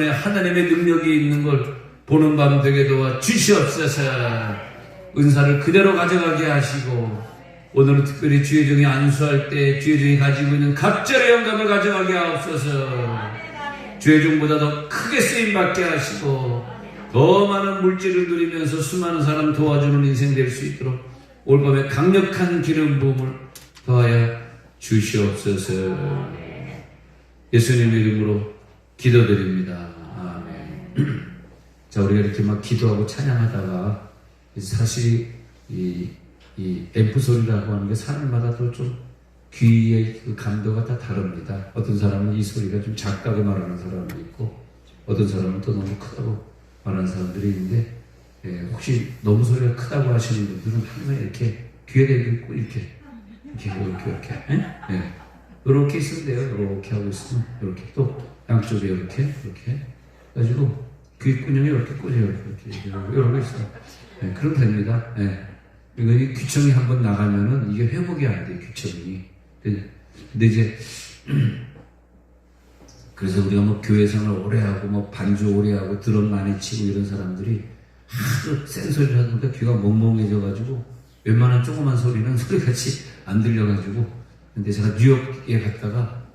하나님의 능력이 있는 걸 보는 밤 되게 도와 주시옵소서. 은사를 그대로 가져가게 하시고 오늘은 특별히 주의 종이 안수할 때 주의 종이 가지고 있는 각절의 영감을 가져가게 하옵소서. 주의 종보다 더 크게 쓰임받게 하시고 더 많은 물질을 누리면서 수많은 사람 도와주는 인생 될 수 있도록 올 밤에 강력한 기름 부음을 더하여 주시옵소서. 예수님의 이름으로 기도드립니다. 아멘. 자, 우리가 이렇게 막 기도하고 찬양하다가 사실 이 앰프 소리라고 하는 게 사람마다 또 좀 귀의 그 감도가 다 다릅니다. 어떤 사람은 이 소리가 좀 작다고 말하는 사람도 있고 어떤 사람은 또 너무 크다고 말하는 사람들이 있는데 혹시 너무 소리가 크다고 하시는 분들은 항상 이렇게 귀에 대고 이렇게 이렇게 있으면 돼요. 이렇게 하고 있으면 이렇게 또 양쪽에 이렇게 가지고 귀꾼형이 이렇게 꽂아요. 이러고 있어요. 그럼 됩니다. 이거 귀청이 한번 나가면은 이게 회복이 안 돼요. 귀청이. 근데 이제 그래서 우리가 뭐 교회 생활 오래 하고 뭐 반주 오래 하고 드럼 많이 치고 이런 사람들이 하도 센 소리를 하니까 귀가 멍멍해져가지고 웬만한 조그만 소리는 소리같이 안 들려가지고. 근데 제가 뉴욕에 갔다가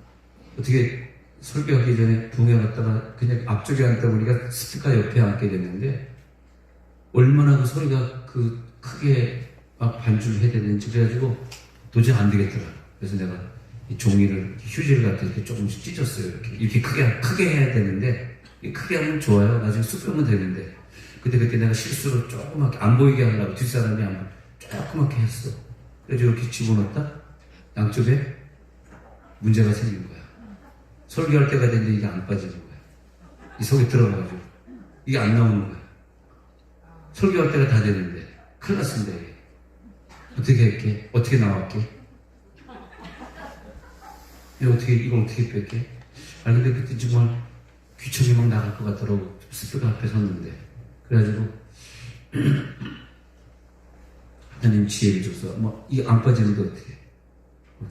어떻게 설교하기 전에 붕에 갔다가 그냥 앞쪽에 앉다 보니까 스피커 옆에 앉게 됐는데 얼마나 그 소리가 그 크게 막 반주를 해야 되는지 그래가지고 도저히 안 되겠더라. 그래서 내가 이 종이를 휴지를 갖다 이렇게 조금씩 찢었어요. 이렇게 크게 해야 되는데 크게 하면 좋아요. 나중에 쑥 빼면 되는데 근데 그때 내가 실수로 조그맣게 안 보이게 하려고 뒷사람이 조그맣게 했어. 그래서 이렇게 집어넣었다 양쪽에 문제가 생긴 거야. 설교할 때가 됐는데 이게 안 빠지는 거야. 이 속에 들어가가지고 이게 안 나오는 거야. 설교할 때가 다 됐는데 큰일 났습니다. 이게. 어떻게 할게? 어떻게 나왔게? 이걸 어떻게 뺄게? 아니 근데 그때 정말 귀청이 막 나갈 것 같더라고. 스피커 앞에 섰는데 그래가지고 하나님 지혜를 줘서 이게 안 빠지는데 어떻게 해?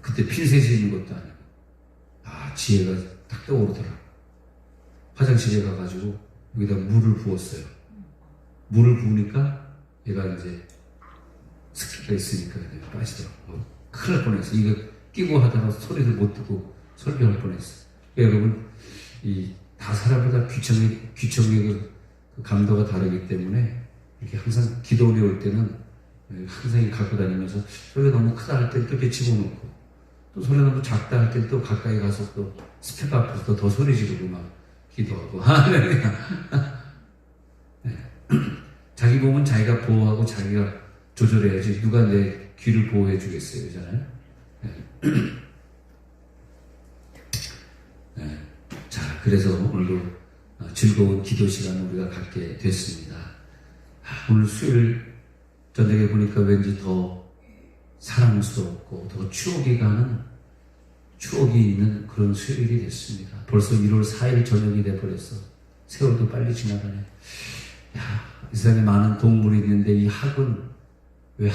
그때 핀셋이 있는 것도 아니고 지혜가 딱 떠오르더라. 화장실에 가가지고 여기다 물을 부었어요. 물을 부으니까 얘가 이제 스키가 있으니까 빠지더라고. 큰일 날 뻔했어. 이거 끼고 하다가 소리를 못 듣고 설교할 뻔했어. 여러분, 다 사람마다 귀청의 그 감도가 다르기 때문에 이렇게 항상 기도원에 올 때는 항상 갖고 다니면서 소리가 너무 크다 할 때는 또 이렇게 집어넣고 또 소리가 너무 작다 할 때는 또 가까이 가서 또 스피커 앞에서 더 소리 지르고 막 기도하고 자기 몸은 자기가 보호하고 자기가 조절해야지 누가 내 귀를 보호해 주겠어요. 그잖아요. 자, 그래서 오늘도 즐거운 기도 시간을 우리가 갖게 됐습니다. 오늘 수요일 저녁에 보니까 왠지 더 사랑스럽고 더 추억이 있는 그런 수요일이 됐습니다. 벌써 1월 4일 저녁이 돼버렸어. 세월도 빨리 지나가네. 이 세상에 많은 동물이 있는데 이 학은 왜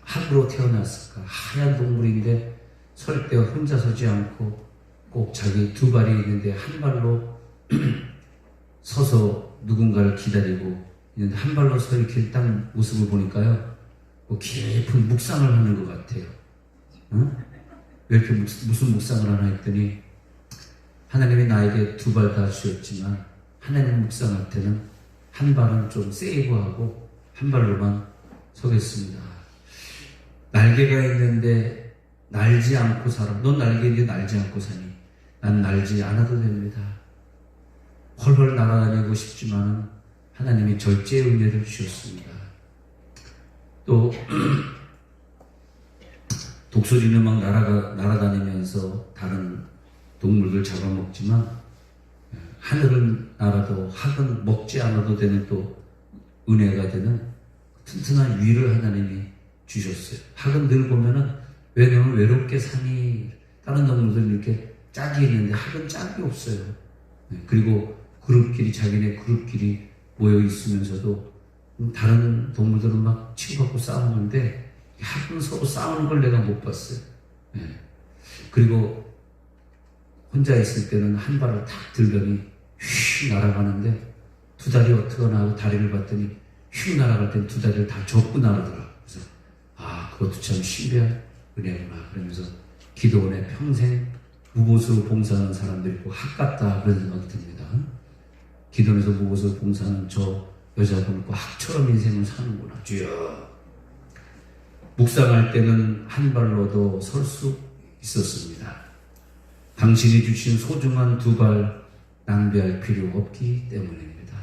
학으로 태어났을까? 하얀 동물인데 설 때 혼자 서지 않고 꼭 자기 두 발이 있는데 한 발로 서서 누군가를 기다리고 있는데 한 발로 서 이렇게 딱 모습을 보니까요. 깊은 묵상을 하는 것 같아요. 왜 이렇게 무슨 묵상을 하나 했더니 하나님이 나에게 두 발 다 주셨지만 하나님 묵상할 때는 한 발은 좀 세이브하고 한 발로만 서겠습니다. 날개가 있는데 날지 않고 살아. 넌 날개 있는데 날지 않고 사니 난 날지 않아도 됩니다. 헐헐 날아다니고 싶지만 하나님이 절제의 은혜를 주셨습니다. 또 독수리는 막 날아다니면서 다른 동물들 잡아먹지만 하늘은 날아도 학은 먹지 않아도 되는 또 은혜가 되는 튼튼한 위를 하나님이 주셨어요. 학은 늘 보면은 왜 너는 외롭게 사니? 다른 동물들은 이렇게 짝이 있는데 학은 짝이 없어요. 그리고 자기네 그룹끼리 모여 있으면서도 다른 동물들은 막 치고받고 싸우는데 학은 서로 싸우는 걸 내가 못 봤어요. 그리고 혼자 있을 때는 한 발을 탁 들더니 휙 날아가는데 두 다리 어떻게나 하고 다리를 봤더니 휙 날아갈 땐 두 다리를 다 접고 날아더라. 그래서 그것도 참 신비한 은혜구나. 그러면서 기도원에 평생 무보수로 봉사하는 사람들이 있고 학 같다 그런 생각이 듭니다. 기도원에서 무보수로 봉사하는 저 여자분 있고 학처럼 인생을 사는구나. 주여. 묵상할 때는 한 발로도 설 수 있었습니다. 당신이 주신 소중한 두 발 낭비할 필요 없기 때문입니다.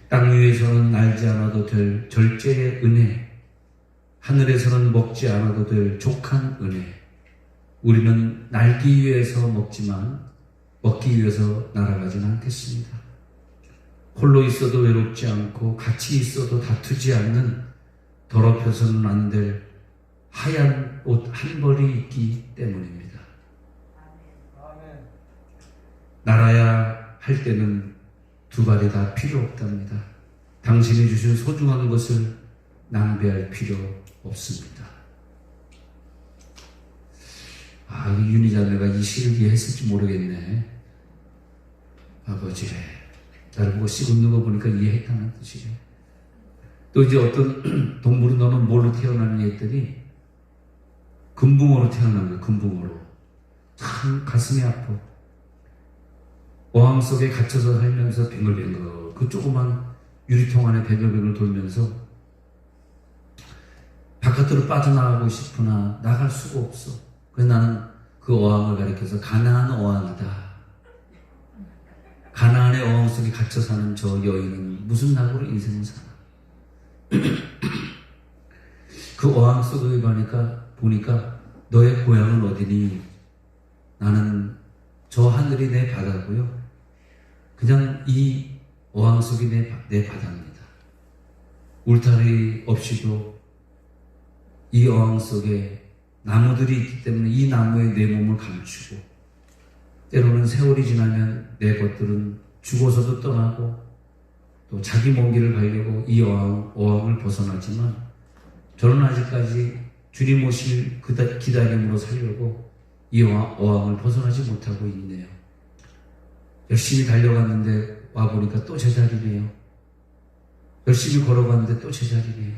땅 위에서는 알지 않아도 될 절제의 은혜, 하늘에서는 먹지 않아도 될 족한 은혜. 우리는 날기 위해서 먹지만 먹기 위해서 날아가진 않겠습니다. 홀로 있어도 외롭지 않고 같이 있어도 다투지 않는 더럽혀서는 안 될 하얀 옷 한 벌이 있기 때문입니다. 날아야 할 때는 두 발이 다 필요 없답니다. 당신이 주신 소중한 것을 낭비할 필요 없습니다. 윤희 자매가 이 시를 이해했을지 모르겠네. 아버지, 나를 보고 씩 웃는 거 보니까 이해했다는 뜻이래. 또 이제 어떤 동물은 너는 뭘로 태어나느냐 했더니 금붕어로 태어난 거야. 금붕어로. 참 가슴이 아파. 어항 속에 갇혀서 살면서 뱅글뱅글 그 조그만 유리통 안에 뱅글뱅글 돌면서 바깥으로 빠져나가고 싶으나 나갈 수가 없어. 그래서 나는 그 어항을 가리켜서 가나안 어항이다. 가나안의 어항 속에 갇혀 사는 저 여인은 무슨 낙으로 인생을 사나. 그 어항 속에 보니까 너의 고향은 어디니? 나는 저 하늘이 내 바다고요. 그냥 이 어항 속이 내 바다입니다. 울타리 없이도 이 어항 속에 나무들이 있기 때문에 이 나무에 내 몸을 감추고 때로는 세월이 지나면 내 것들은 죽어서도 떠나고 또 자기 먼 길을 가려고 이 어항을 벗어나지만 저는 아직까지 주님 오실 그 기다림으로 살려고 이 어항을 벗어나지 못하고 있네요. 열심히 달려갔는데 와보니까 또 제자리네요. 열심히 걸어갔는데 또 제자리네요.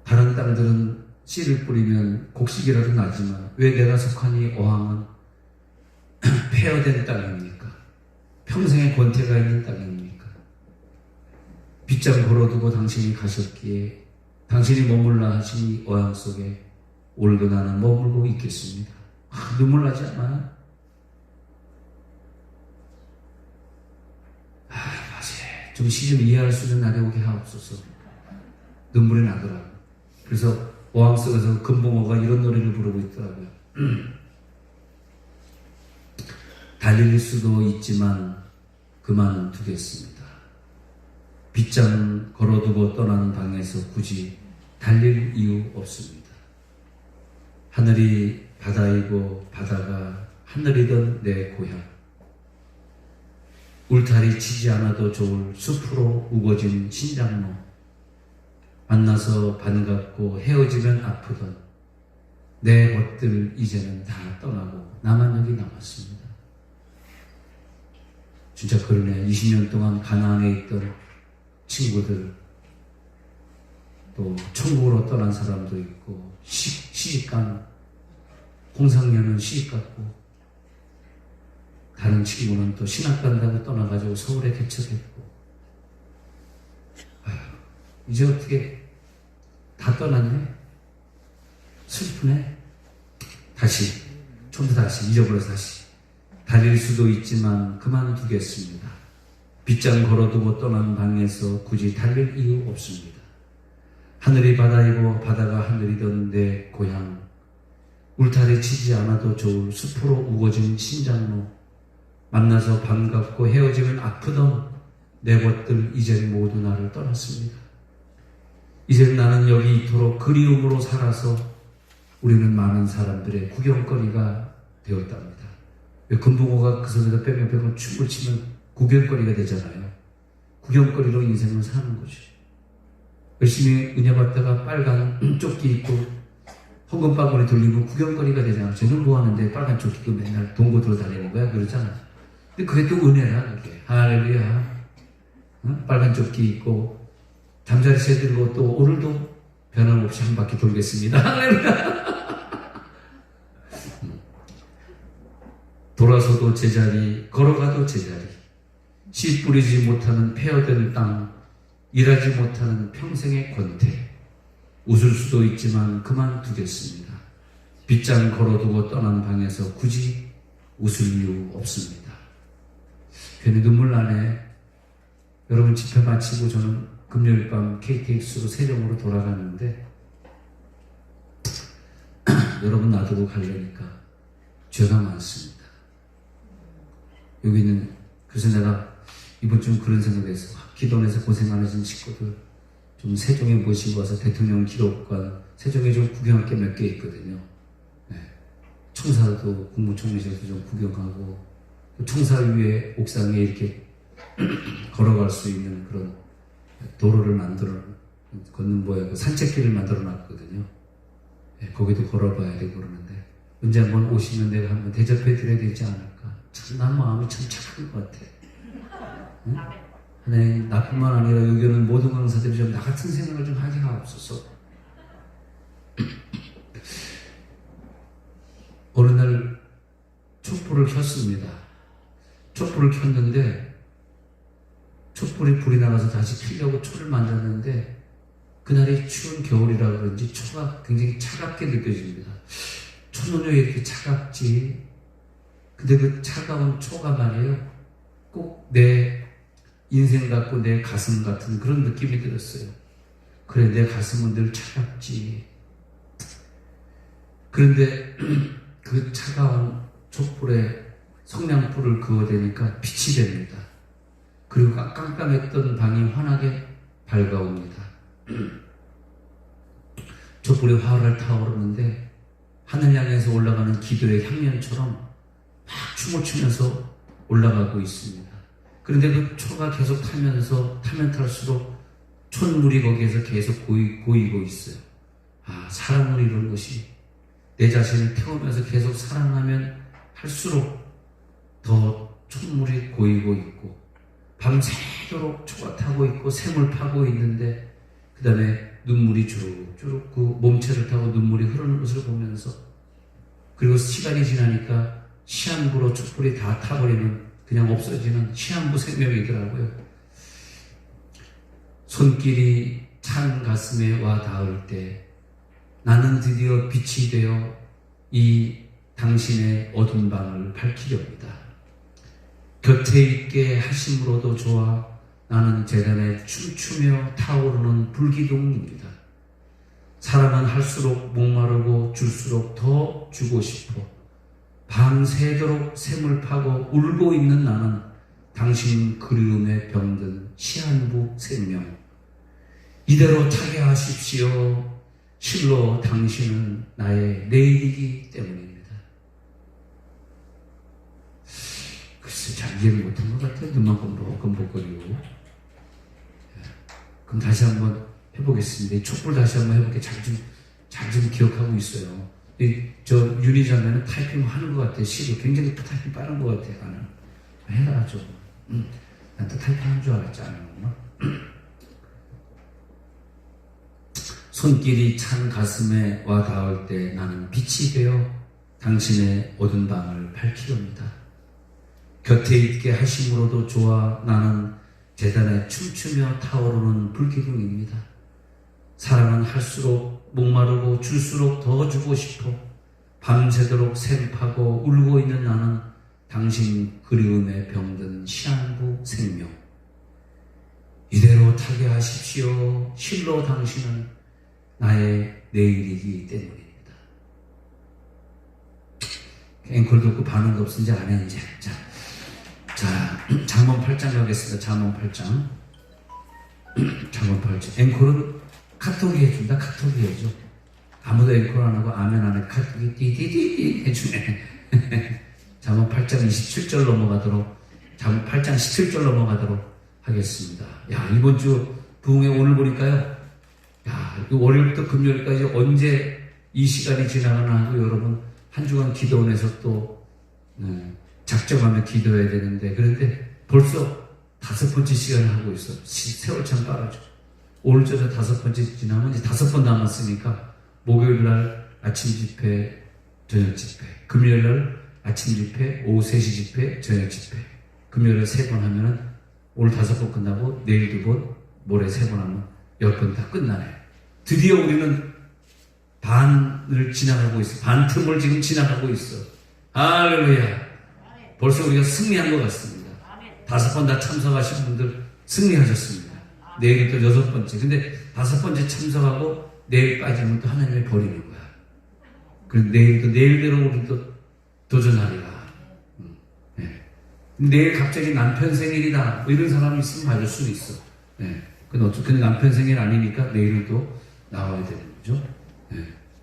다른 땅들은 씨를 뿌리면 곡식이라도 나지만 왜 내가 속한 이 어항은 폐허된 땅입니까? 평생의 권태가 있는 땅입니까? 빗장 걸어두고 당신이 가셨기에 당신이 머물라 하신 이 어항 속에 올고 나는 머물고 있겠습니다. 눈물 나지 않아요? 맞아요. 좀 시 좀 이해할 수 있는 날이 오게 하옵소서. 눈물이 나더라고요. 그래서 어항 속에서 금붕어가 이런 노래를 부르고 있더라고요. 달릴 수도 있지만 그만두겠습니다. 빗장 걸어두고 떠나는 방에서 굳이 달릴 이유 없습니다. 하늘이 바다이고 바다가 하늘이던 내 고향. 울타리 치지 않아도 좋을 숲으로 우거진 신장로. 만나서 반갑고 헤어지면 아프던 내 것들 이제는 다 떠나고 나만 여기 남았습니다. 진짜 그러네. 20년 동안 가나안에 있던 친구들, 또 천국으로 떠난 사람도 있고, 시집간 홍상년은 시집갔고, 다른 친구는 또 신학 간다고 떠나가지고 서울에 개척했고, 이제 어떻게 다 떠났네? 슬프네? 좀 더 다시 잊어버려서 다시. 달릴 수도 있지만 그만두겠습니다. 빗장 걸어두고 떠난 방에서 굳이 달릴 이유 없습니다. 하늘이 바다이고 바다가 하늘이던 내 고향. 울타리 치지 않아도 좋을 숲으로 우거진 신장로. 만나서 반갑고 헤어지면 아프던 내 것들 이젠 모두 나를 떠났습니다. 이젠 나는 여기 이토록 그리움으로 살아서 우리는 많은 사람들의 구경거리가 되었답니다. 금붕어가 그 손에다 뺑뺑뺑 춤을 추면 구경거리가 되잖아요. 구경거리로 인생을 사는 거죠. 열심히 은혜 받다가 빨간 조끼 입고 헌금바구니 돌리고 구경거리가 되잖아요. 저는 뭐 하는데 빨간 조끼 입고 맨날 동고 들어 다니는 거야? 그러잖아요. 근데 그게 또 은혜라, 그게. 할렐루야. 빨간 조끼 입고, 잠자리 새 들고 또 오늘도 변함없이 한 바퀴 돌겠습니다. 할렐루야. 돌아서도 제자리, 걸어가도 제자리. 씨 뿌리지 못하는 폐허된 땅, 일하지 못하는 평생의 권태. 웃을 수도 있지만 그만두겠습니다. 빗장 걸어두고 떠난 방에서 굳이 웃을 이유 없습니다. 괜히 눈물 나네. 여러분 집회 마치고 저는 금요일 밤 KTX로 세종으로 돌아가는데 여러분 놔두고 가려니까 죄가 많습니다. 여기는 그래서 내가 이번 주 그런 생각했어. 기도원에서 고생 많으신 식구들 좀 세종에 모시고 와서 대통령 기록관 세종에 좀 구경할 게 몇 개 있거든요. 네. 청사도 국무총리실도 좀 구경하고 청사위에 옥상에 이렇게 걸어갈 수 있는 그런 도로를 걷는 그 산책길을 만들어 놨거든요. 네, 거기도 걸어봐야 되고 그러는데 언제 한번 오시면 내가 한번 대접해 드려야 되지 않을까. 참 난 마음이 참 착한 것 같아. 응? 하나님 나뿐만 아니라 여기 오는 모든 강사들이 좀 나 같은 생각을 좀 하게 하옵소서. 어느 날 촛불을 켰습니다. 촛불을 켰는데 불이 나가서 다시 켜려고 초를 만졌는데 그날이 추운 겨울이라 그런지 초가 굉장히 차갑게 느껴집니다. 초는 왜 이렇게 차갑지? 근데 그 차가운 초가 말이에요. 꼭 내 인생 같고 내 가슴 같은 그런 느낌이 들었어요. 그래, 내 가슴은 늘 차갑지. 그런데 그 차가운 촛불에 성냥불을 그어대니까 빛이 됩니다. 그리고 깜깜했던 방이 환하게 밝아옵니다. 촛불이 활활 타오르는데 하늘 향해서 올라가는 기도의 향연처럼 막 춤을 추면서 올라가고 있습니다. 그런데 그 초가 계속 타면 탈수록 촛물이 거기에서 계속 고이고 있어요. 아, 사랑을 이루는 것이 내 자신을 태우면서 계속 사랑하면 할수록 더 촛물이 고이고 있고 밤새도록 초가 타고 있고 샘을 파고 있는데 그 다음에 눈물이 주룩주룩 그 몸체를 타고 눈물이 흐르는 것을 보면서 그리고 시간이 지나니까 시한부로 촛불이 다 타버리는 그냥 없어지는 시한부 생명이더라고요. 손길이 찬 가슴에 와 닿을 때 나는 드디어 빛이 되어 이 당신의 어두운 방을 밝히렵니다. 곁에 있게 하심으로도 좋아 나는 재단에 춤추며 타오르는 불기둥입니다. 사랑은 할수록 목마르고 줄수록 더 주고 싶어 밤새도록 샘을 파고 울고 있는 나는 당신 그리움에 병든 시한부 생명. 이대로 타게 하십시오. 실로 당신은 나의 내일이기 때문입니다. 글쎄 잘 이해를 못한 것 같아요. 눈만 껌뻑껌뻑거리고. 그럼 다시 한번 해보겠습니다. 이 촛불 다시 한번 해볼게요. 잘 좀 기억하고 있어요. 저 윤희 자매는 타이핑 하는 것 같아요. 시도 굉장히 타이핑 빠른 것 같아요. 나는 해라 좀. 난 또 타이핑 하는 줄 알았잖아요. 손길이 찬 가슴에 와 닿을 때 나는 빛이 되어 당신의 어두운 방을 밝히렵니다. 곁에 있게 하심으로도 좋아 나는 재단에 춤추며 타오르는 불기둥입니다. 사랑은 할수록 목마르고 줄수록 더 주고 싶어 밤새도록 샘파고 울고 있는 나는 당신 그리움에 병든 시한부 생명. 이대로 타게 하십시오. 실로 당신은 나의 내일이기 때문입니다. 앵콜도 없고 반응도 없으니 이제 안 해, 이제. 자, 잠언 8장 가겠습니다. 잠언 8장. 잠언 8장. 앵콜은 카톡이 해준다. 카톡이 해줘. 아무도 앵콜 안 하고 아멘 안 해. 카톡이 띠띠띠띠 해주네. 잠언 8장 27절 넘어가도록, 잠언 8장 17절 넘어가도록 하겠습니다. 야, 이번 주 부흥회 오늘 보니까요. 야, 월요일부터 금요일까지 언제 이 시간이 지나가나 하고 여러분 한 주간 기도원에서 또 작정하며 기도해야 되는데, 그런데 벌써 5번째 시간을 하고 있어. 세월 참 빠르죠. 오늘 저녁 5번째 지나면 이제 5번 남았으니까, 목요일 날 아침 집회, 저녁 집회, 금요일 날 아침 집회, 오후 3시 집회, 저녁 집회, 금요일에 3번 하면은 오늘 5번 끝나고 내일 2번, 모레 3번 하면 10번 다 끝나네. 드디어 우리는 반을 지나가고 있어. 반 틈을 지금 지나가고 있어. 할렐루야. 벌써 우리가 승리한 것 같습니다. 5번 다 참석하신 분들 승리하셨습니다. 내일이 또 6번째. 근데 5번째 참석하고 내일 빠지면 또 하나님이 버리는 거야. 그럼 내일도 내일대로 우리도 도전하리라. 네. 내일 갑자기 남편 생일이다. 뭐 이런 사람이 있으면 맞을 수도 있어. 네. 근데 어쨌든 남편 생일 아니니까 내일은 또 나와야 되는 거죠. 네.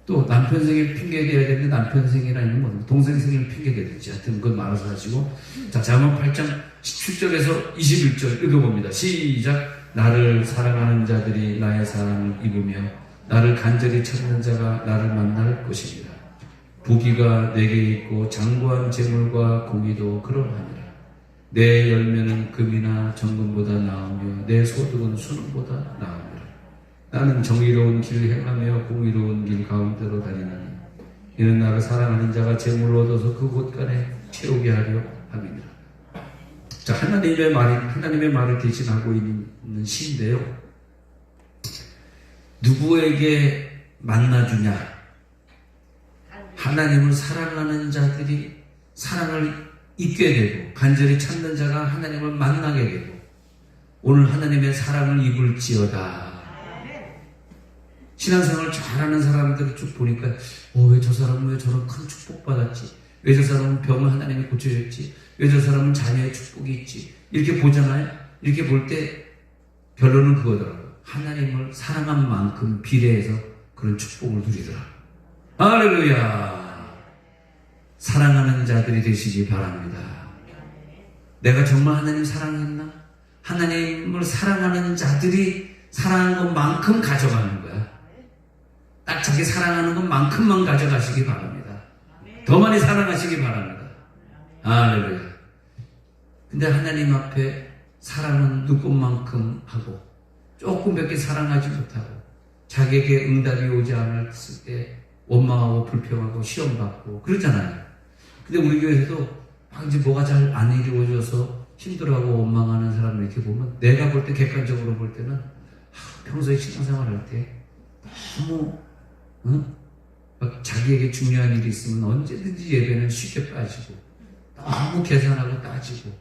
또 남편 생일 핑계 대야 되는데 남편 생일 아니면 뭐 동생 생일 핑계 대든지 하여튼 그건 말아서 하시고. 자, 잠언 8장 17절에서 21절 읽어봅니다. 시작. 나를 사랑하는 자들이 나의 사랑을 입으며 나를 간절히 찾는 자가 나를 만날 것입니다. 부귀가 내게 있고 장구한 재물과 공의도 그러하니라. 내 열매는 금이나 정금보다 나으며 내 소득은 수능보다 나으니라. 나는 정의로운 길을 행하며 공의로운 길 가운데로 다니나니 이는 나를 사랑하는 자가 재물을 얻어서 그 곳간에 채우게 하려 함이니라. 자, 하나님의 말을 대신하고 있는 시인데요. 누구에게 만나주냐? 하나님을 사랑하는 자들이 사랑을 잊게 되고 간절히 찾는 자가 하나님을 만나게 되고 오늘 하나님의 사랑을 입을지어다. 신앙생활을 잘하는 사람들을 쭉 보니까 왜 저 사람은 왜 저런 큰 축복 받았지? 왜 저 사람은 병을 하나님이 고쳐줬지? 왜 저 사람은 자녀의 축복이 있지? 이렇게 보잖아요. 이렇게 볼 때 결론은 그거더라고요. 하나님을 사랑한 만큼 비례해서 그런 축복을 누리더라. 할렐루야. 사랑하는 자들이 되시기 바랍니다. 내가 정말 하나님 사랑했나? 하나님을 사랑하는 자들이 사랑한 것만큼 가져가는 거야. 딱 자기 사랑하는 것만큼만 가져가시기 바랍니다. 더 많이 사랑하시기 바랍니다. 할렐루야. 근데 하나님 앞에 사랑은 누구만큼 하고 조금밖에 사랑하지 못하고 자기에게 응답이 오지 않았을 때 원망하고 불평하고 시험받고 그러잖아요. 근데 우리 교회에서도 이제 뭐가 잘 안 이루어져서 힘들어하고 원망하는 사람을 이렇게 보면 내가 볼 때 객관적으로 볼 때는 평소에 신앙생활 할 때 너무 막 자기에게 중요한 일이 있으면 언제든지 예배는 쉽게 빠지고 너무 계산하고 따지고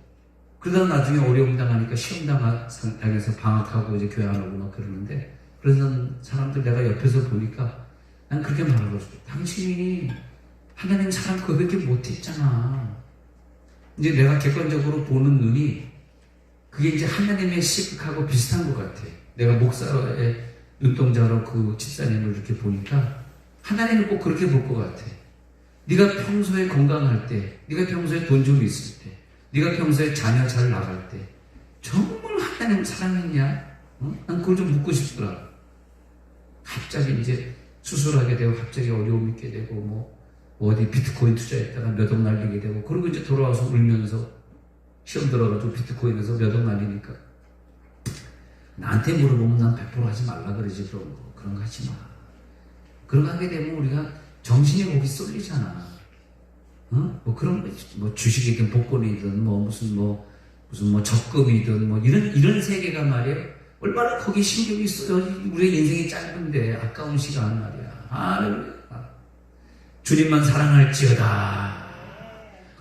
그러다 나중에 어려움 당하니까 시험 당해서 방학하고 이제 교회 안 오고 막 그러는데 그런 사람들 내가 옆에서 보니까 난 그렇게 말하고 싶어. 당신이 하나님 사랑 그거밖에 못했잖아. 이제 내가 객관적으로 보는 눈이 그게 이제 하나님의 시각하고 비슷한 것 같아. 내가 목사의 눈동자로 그 집사님을 이렇게 보니까 하나님은 꼭 그렇게 볼 것 같아. 네가 평소에 건강할 때, 네가 평소에 돈 좀 있을 때, 네가 평소에 자녀 잘 나갈 때 정말 하나님 사랑했냐? 난 그걸 좀 묻고 싶더라. 갑자기 이제 수술하게 되고 갑자기 어려움 있게 되고 뭐 어디 비트코인 투자했다가 몇 억 날리게 되고 그리고 이제 돌아와서 울면서 시험 들어가지고 비트코인에서 몇 억 날리니까 나한테 물어보면 난 100% 하지 말라 그러지. 그런 거 하지 마. 그런 거 하게 되면 우리가 정신이 거기 쏠리잖아. 뭐 그런 거, 뭐 주식이든 복권이든 무슨 적금이든 뭐 이런 세계가 말이야. 얼마나 거기 신경이 써요. 우리의 인생이 짧은데 아까운 시간 말이야. 할렐루야. 주님만 사랑할지어다.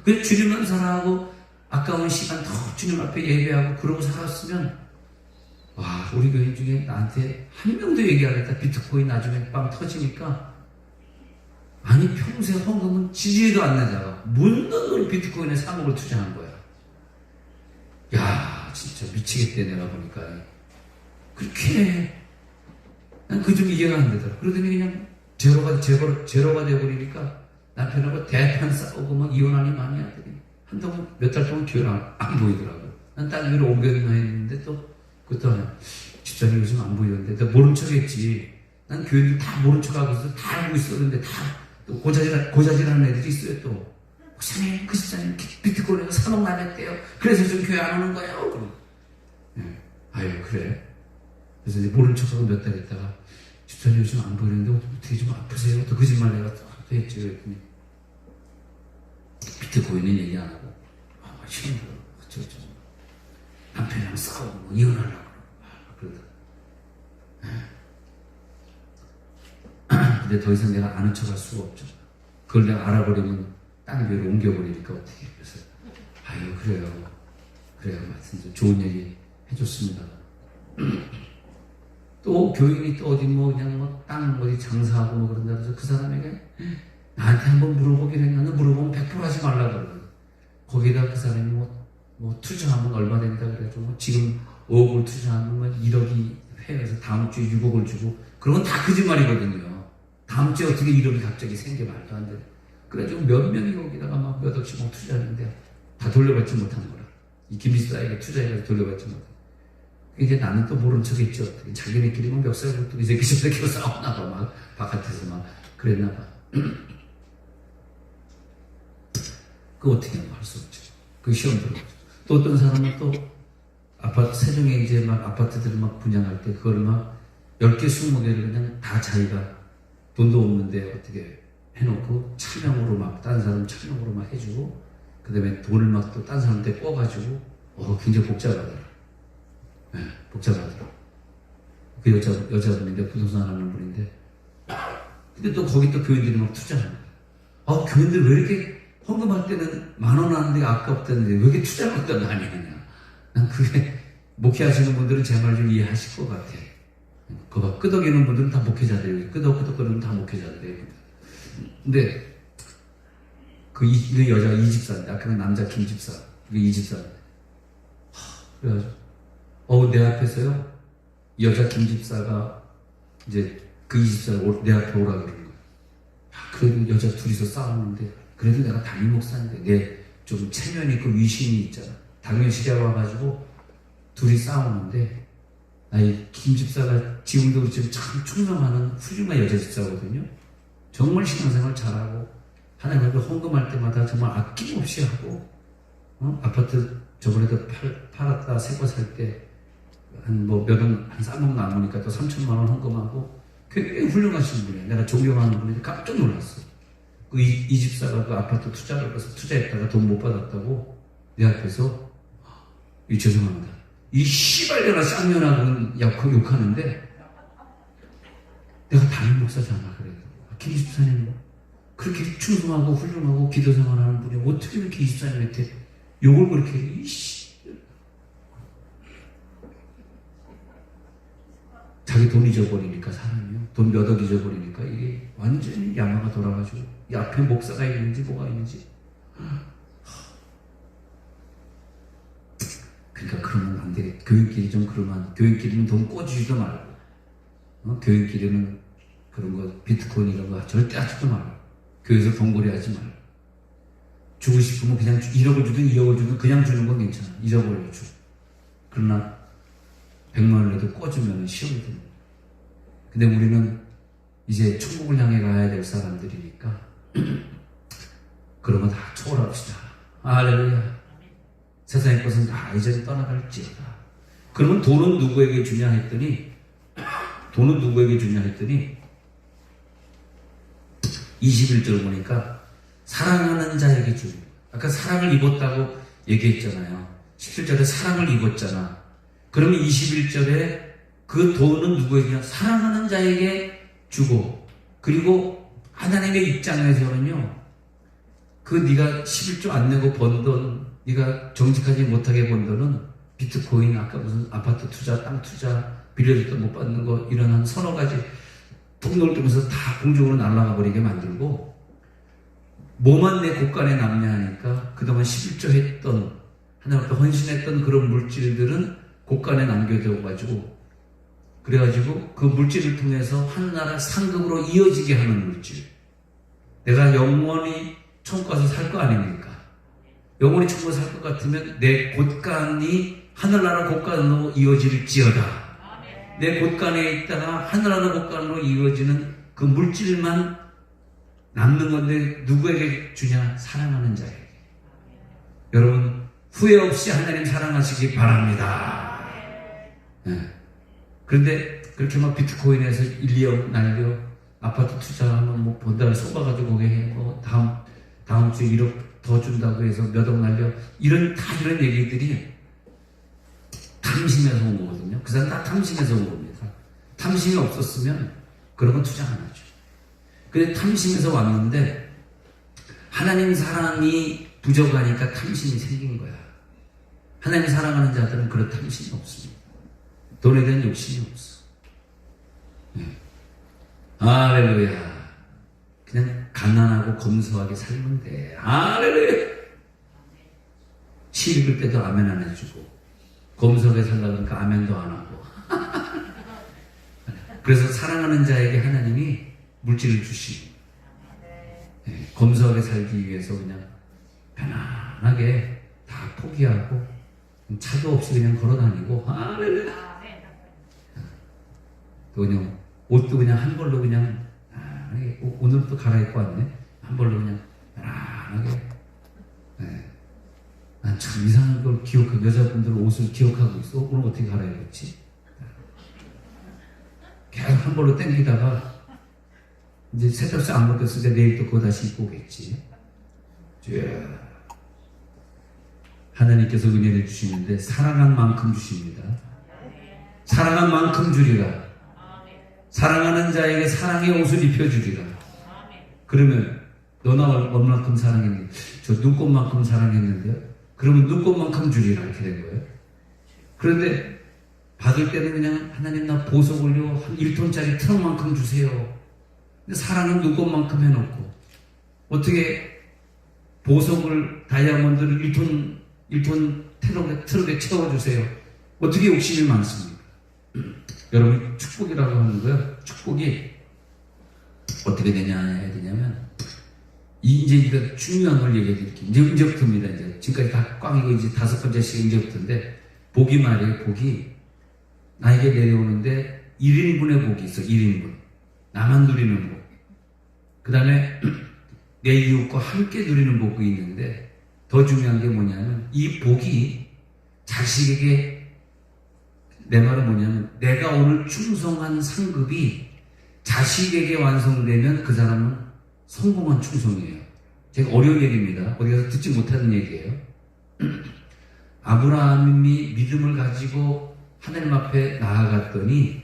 그 주님만 사랑하고 아까운 시간 더 주님 앞에 예배하고 그러고 살았으면 와, 우리 교인 중에 나한테 한 명도 얘기 안 했다. 비트코인 나중에 빵 터지니까 아니 평소에 헌금은 지지도 않는 묻는 걸 비트코인에 3억을 투자한 거야. 야 진짜 미치겠대. 내가 보니까 그렇게 난 그 좀 이해가 안 되더라. 그러더니 그냥 제로가 되어버리니까 남편하고 대판 싸우고 막 이혼하니 많이 하더니 한동안 몇 달 동안 교회를 안 보이더라고. 난 딴 교회로 옮겨야겠나 했는데 또 그것도 집사님 요즘 안 보이던데 내가 모른 척 했지. 난 교회들 다 모른 척 하고 있어. 다 알고 있었는데 다 또 고자질하는 애들이 있어요. 또 목사님, 그 집사님 비트코인에서 3억 날렸대요. 그래서 좀 교회 안 오는 거예요. 그럼. 네. 아유, 그래. 그래서 이제 모른 척하고 몇 달 있다가 집사님 요즘 안 보이는데 어떻게 좀 아프세요? 또 거짓말 내가 또 했지. 그랬더니 비트코인은 얘기 안 하고 힘들어. 어쩌고 남편이랑 싸우고 뭐 이혼하려고 그러다. 근데 더 이상 내가 아는 척할 수가 없죠. 그걸 내가 알아버리면 딴 교회로 옮겨버리니까 어떻게. 그래서 아유, 그래요. 하여튼 좋은 얘기 해줬습니다. 또 교인이 또 어디 뭐 그냥 뭐 땅 어디 장사하고 뭐 그런다 그래서 그 사람에게 나한테 한번 물어보긴 했는데 물어보면 100% 하지 말라 그러거든. 거기다 그 사람이 뭐 투자하면 얼마 된다 그래가지고 뭐 지금 5억을 투자하면 1억이 회에서 다음 주에 6억을 주고 그런 건 다 거짓말이거든요. 다음 주에 어떻게 1억이 갑자기 생겨 말도 안 돼. 그래가지고 몇 명이 거기다가 막 몇 억씩 막 투자하는데 다 돌려받지 못하는 거라. 이 김비싸에게 투자해가지고 돌려받지 못해. 이제 나는 또 모른 척 했죠. 자기네끼리 막 멱살을 또 이 새끼 저 새끼로 싸웠나 봐. 막 바깥에서 막 그랬나 봐. 그거 어떻게 할 수 없죠. 그 시험 들어가죠. 또 어떤 사람은 또 아파트, 세종에 이제 막 아파트들을 막 분양할 때 그걸 막 10개, 20개를 그냥 다 자기가 돈도 없는데 어떻게 해놓고 차명으로 막 다른 사람 차명으로 막 해주고 그 다음에 돈을 막 또 다른 사람한테 꿔가지고 굉장히 복잡하더라. 네, 복잡하더라. 그 여자분인데 부동산 하는 분인데 근데 또 거기 또 교인들이 막 투자하는 거야. 교인들 왜 이렇게 헌금할 때는 10,000원 하는데 아깝다는데 왜 이렇게 투자를 갖다 많이 하냐. 난 그게 목회하시는 분들은 제 말 좀 이해하실 것 같아. 그거 봐. 끄덕이는 분들은 다 목회자들이에요. 끄덕끄덕거리는 다 목회자들이에요. 근데 그 여자가 이 집사인데 아까 그 남자 김 집사 이 집사인데 그래가지고 내 앞에서요 여자 김 집사가 이제 그 이 집사가 내 앞에 오라 그러는 거야. 그래도 여자 둘이서 싸우는데 그래도 내가 담임 목사인데 내 좀 체면 있고 위신이 있잖아. 당연시대 와가지고 둘이 싸우는데 이 김 집사가 지금도 지금 참 충성하는 훌륭한 여자 집사거든요. 정말 신앙생활 잘하고 하나님 앞에 헌금할 때마다 정말 아낌없이 하고 아파트 저번에도 팔았다 새 거 살 때 한 몇 원, 한 3억 남으니까 또 3천만 원 헌금하고 굉장히 훌륭하신 분이에요. 내가 존경하는 분인데 깜짝 놀랐어. 이 집사가 그 아파트 투자를 해서 투자했다가 돈 못 받았다고 내 앞에서 죄송합니다. 이 씨발려나 쌍년아 욕하는데 내가 담임 목사잖아. 그래도 김 집사님 그렇게 충성하고 훌륭하고 기도 생활하는 분이 어떻게 이렇게 이 집사님한테 욕을 그렇게 자기 돈 잊어버리니까 사람이요. 돈 몇 억 잊어버리니까 이게 완전히 야마가 돌아가지고 이 앞에 목사가 있는지 뭐가 있는지 그러니까 그러면 안 되겠다. 교인끼리 좀 그러면 교인끼리는 돈 꿔주지도 말고 교인끼리는 그런 거 비트코인 이런 거 절대 하지도 말고 교회에서 돈벌이 하지 말고 주고 싶으면 그냥 1억을 주든 2억을 주든 그냥 주는 건 괜찮아. 잊어버려 줘. 그러나 100만 원이라도 꿔주면 시험이 됩니다. 근데 우리는 이제 천국을 향해 가야 될 사람들이니까 그런 거 다 초월합시다. 할렐루야. 세상의 것은 다 이제 떠나갈지어다. 그러면 돈은 누구에게 주냐 했더니 21절 보니까 사랑하는 자에게 주는 거예요. 아까 사랑을 입었다고 얘기했잖아요. 17절에 사랑을 입었잖아. 그러면 21절에 그 돈은 누구에게 사랑하는 자에게 주고 그리고 하나님의 입장에서는요 그 네가 11조 안 내고 번 돈 네가 정직하지 못하게 번 돈은 비트코인 아까 무슨 아파트 투자 땅 투자 빌려줬다 못 받는 거 이런 한 서너 가지 폭력을 통해서 다 공중으로 날아가 버리게 만들고 뭐만 내 곳간에 남냐 하니까 그동안 11조 했던 하나님 앞에 헌신했던 그런 물질들은 곳간에 남겨져 그래가지고 그 물질을 통해서 하나나라 상급으로 이어지게 하는 물질. 내가 영원히 천국 가서 살 거 아닙니까? 영원히 천국 살 것 같으면 내 곳간이 하늘나라 곳간으로 이어질지어다. 내 곳간에 있다가 하늘나라 곳간으로 이어지는 그 물질만 남는 건데 누구에게 주냐? 사랑하는 자에게. 여러분 후회 없이 하나님 사랑하시기 바랍니다. 네. 그런데 그렇게 막 비트코인에서 1, 2억 날려 아파트 투자하면 뭐 본달 쏘아가지고 거기에 뭐 다음 주에 1억 더 준다고 해서 몇 억 날려 이런 얘기들이 탐심에서 온 거거든요. 그 사람 다 탐심에서 온 겁니다. 탐심이 없었으면 그런 건 투자 안 하죠. 근데 탐심에서 왔는데 하나님 사랑이 부족하니까 탐심이 생긴 거야. 하나님 사랑하는 자들은 그런 탐심이 없습니다. 돈에 대한 욕심이 없어. 네. 할렐루야. 그냥 가난하고 검소하게 살면 돼. 할렐루야. 시 읽을 때도 아멘 안 해주고 검소하게 살라니까 아멘도 안 하고. 그래서 사랑하는 자에게 하나님이 물질을 주시고 네. 검소하게 살기 위해서 그냥 편안하게 다 포기하고 차도 없이 그냥 걸어다니고 할렐루야. 그냥 옷도 그냥 한 벌로 그냥 오늘 또 갈아입고 왔네. 한 벌로 그냥 편안하게. 네. 난 참 이상한 걸 기억하고 여자분들 옷을 기억하고 있어. 오늘 어떻게 갈아입었지? 계속 한 벌로 땡기다가 이제 세탁소 안 벗겼을 때 내일 또 그거 다시 입고 오겠지. 하나님께서 은혜를 주시는데 사랑한 만큼 주십니다. 사랑한 만큼 주리라. 사랑하는 자에게 사랑의 옷을 입혀주리라. 그러면 너나 얼마만큼 사랑했는데 저 눈꽃만큼 사랑했는데요. 그러면 눈꽃만큼 주리라 이렇게 된 거예요. 그런데 받을 때는 그냥 하나님 나 보석을요 한 1톤짜리 트럭만큼 주세요. 근데 사랑은 눈꽃만큼 해놓고 어떻게 보석을 다이아몬드를 1톤 트럭에 채워주세요. 어떻게 욕심이 많습니까? 여러분 축복이라고 하는 거예요. 축복이 어떻게 되냐면 이제 이거 중요한 걸 얘기해 드릴게요. 이제부터입니다. 이제 지금까지 다 꽝이고 이제 5번째 이제부터인데 복이 말이에요. 복이 나에게 내려오는데 1인분의 복이 있어. 1인분 나만 누리는 복. 그 다음에 내 이웃과 함께 누리는 복이 있는데 더 중요한 게 뭐냐면 이 복이 자식에게 내 말은 뭐냐면 내가 오늘 충성한 상급이 자식에게 완성되면 그 사람은 성공한 충성이에요. 제가 어려운 얘기입니다. 어디 가서 듣지 못하는 얘기예요. 아브라함이 믿음을 가지고 하나님 앞에 나아갔더니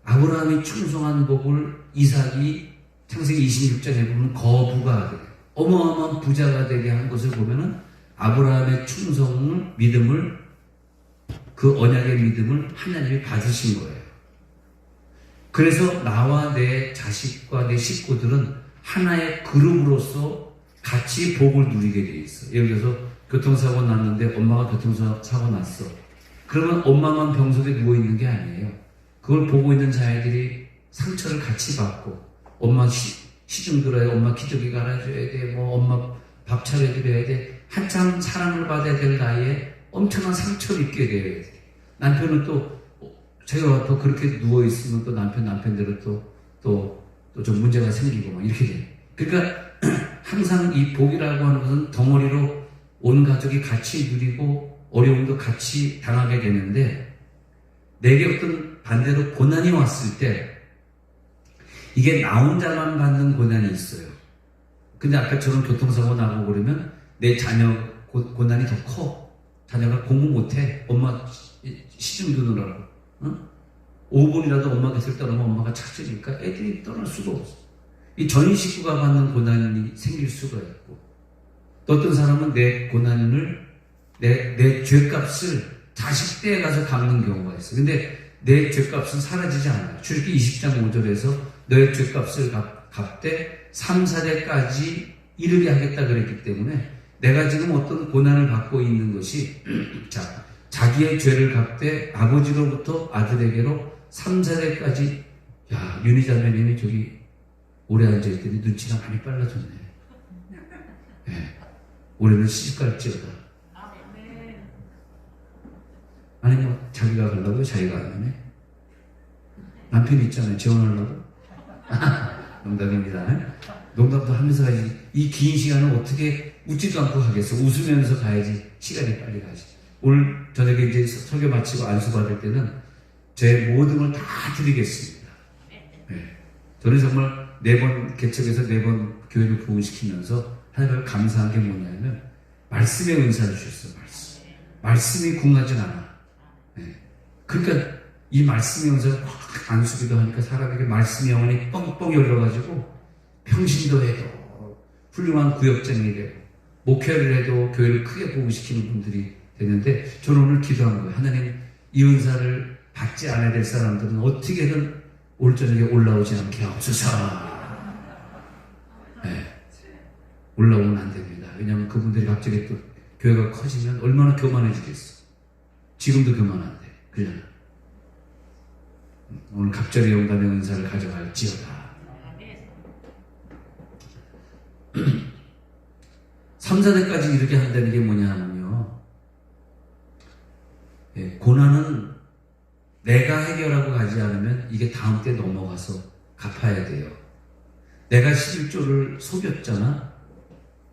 아브라함이 충성한 복을 이삭이 창세기 26장에 보면 거부가 되게 어마어마한 부자가 되게 한 것을 보면은 아브라함의 충성을 믿음을 그 언약의 믿음을 하나님이 받으신 거예요. 그래서 나와 내 자식과 내 식구들은 하나의 그룹으로서 같이 복을 누리게 돼 있어. 예를 들어서 교통사고 났는데 엄마가 교통사고 났어. 그러면 엄마만 병석에 누워 있는 게 아니에요. 그걸 보고 있는 자녀들이 상처를 같이 받고 엄마 시중 들어야 엄마 기저귀 갈아줘야 돼. 뭐 엄마 밥 차려드려야 돼. 한참 사랑을 받아야 될 나이에 엄청난 상처를 입게 돼요. 남편은 또 제가 또 그렇게 누워있으면 또 남편대로 또 좀 문제가 생기고 막 이렇게 돼요. 그러니까 항상 이 복이라고 하는 것은 덩어리로 온 가족이 같이 누리고 어려움도 같이 당하게 되는데 내게 어떤 반대로 고난이 왔을 때 이게 나 혼자만 받는 고난이 있어요. 근데 아까처럼 교통사고 나고 그러면 내 자녀 고난이 더 커. 자녀가 공부 못해. 엄마 시중 두느라고. 응? 5분이라도 엄마 곁을 떠나면 엄마가 찾으니까 애들이 떠날 수가 없어. 이 전 식구가 받는 고난이 생길 수가 있고 또 어떤 사람은 내 고난을 내 죄값을 자식 때에 가서 갚는 경우가 있어. 근데 내 죄값은 사라지지 않아요. 출애굽기 20장 5절에서 너의 죄값을 갚되 3, 4대까지 이르게 하겠다 그랬기 때문에 내가 지금 어떤 고난을 받고 있는 것이 자기의 죄를 갚되 아버지로부터 아들에게로 3, 4대까지 야 윤희 자매님이 저기 오래 앉아있더니 눈치가 많이 빨라졌네. 네. 올해는 시집갈지어다. 아니 뭐 자기가 가려고 자기가 안 하네. 남편이 있잖아요. 재혼하려고. 농담입니다. 농담도 하면서 가야지. 이 긴 시간을 어떻게 웃지도 않고 가겠어. 웃으면서 가야지. 시간이 빨리 가지. 오늘 저녁에 이제 설교 마치고 안수 받을 때는 제 모든 걸 다 드리겠습니다. 네. 저는 정말 4번 개척해서 4번 교회를 부흥시키면서 하나님을 감사한 게 뭐냐면 말씀의 은사를 주셨어요. 말씀이 궁하진 않아. 네. 그러니까 이 말씀의 은사를 확 안수기도 하니까 사람에게 말씀의 영혼이 뻥뻥 열려가지고 평신도 해도 훌륭한 구역장이 되고 목회를 해도 교회를 크게 부흥시키는 분들이 되는데 저는 오늘 기도한 거예요. 하나님 이 은사를 받지 않아야 될 사람들은 어떻게든 올 저녁에 올라오지 않게 하옵소서. 네. 올라오면 안 됩니다. 왜냐하면 그분들이 갑자기 또 교회가 커지면 얼마나 교만해지겠어. 지금도 교만한데. 그잖아. 오늘 갑자기 영감의 은사를 가져갈지어다. 3, 4대까지 이렇게 한다는 게 뭐냐 하면요. 예, 고난은 내가 해결하고 가지 않으면 이게 다음 때 넘어가서 갚아야 돼요. 내가 11조를 속였잖아.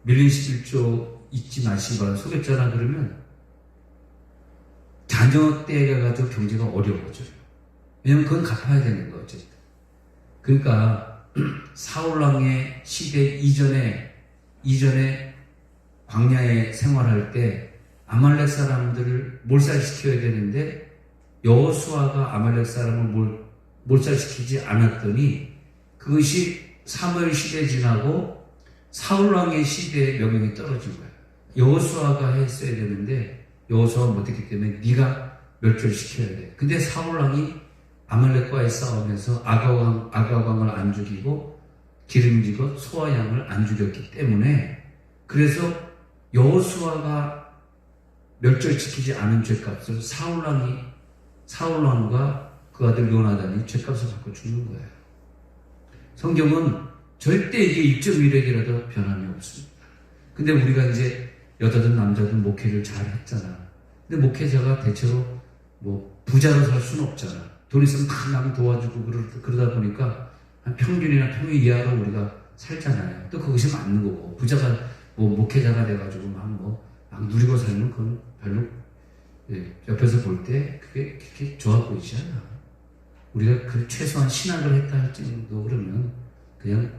밀린 11조 잊지 마시기 바랍니다. 속였잖아. 그러면 자녀 때가 가지고 경제가 어려워져요. 왜냐면 그건 갚아야 되는 거예요. 어쨌든. 그러니까 사울왕의 시대 이전에 광야에 생활할 때 아말렉 사람들을 몰살시켜야 되는데 여호수아가 아말렉 사람을 몰살시키지 않았더니 그것이 사무엘 시대 지나고 사울왕의 시대에 명령이 떨어진 거예요. 여호수아가 했어야 되는데 여호수아가 못했기 때문에 네가 멸절시켜야 돼. 근데 사울왕이 아말렉과의 싸움에서 아가왕을 안 죽이고 기름지고 소아양을 안 죽였기 때문에 그래서 여호수아가 멸절시키지 않은 죄값을 사울왕과 그 아들 요나단이 죄값을 받고 죽는 거예요. 성경은 절대 이게 1.1핵이라도 변함이 없습니다. 근데 우리가 이제 여자든 남자든 목회를 잘 했잖아. 근데 목회자가 대체로 뭐 부자로 살 수는 없잖아. 돈 있으면 다 남 도와주고 그러다 보니까 한 평균이나 평균 이하로 우리가 살잖아요. 또 그것이 맞는 거고 부자가 뭐 목회자가 돼가지고 막 누리고 살면 그건 별로 옆에서 볼 때 그게 그렇게 좋아 보이지 않아. 우리가 그 최소한 신학을 했다 할지도 그러면 그냥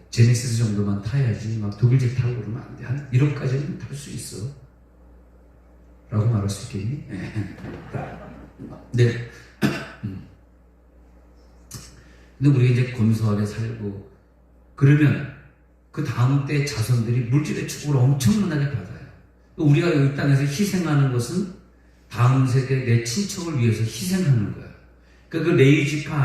제네시스 정도만 타야지 막 독일제 타고 그러면 안 돼. 한 1억까지는 탈 수 있어. 라고 말할 수 있겠니? 네. 근데 우리가 이제 검소하게 살고 그러면 그 다음 때 자손들이 물질의 축복을 엄청나게 받아요. 우리가 이 땅에서 희생하는 것은 다음 세대 내 친척을 위해서 희생하는 거야. 그러니까 그 레이지파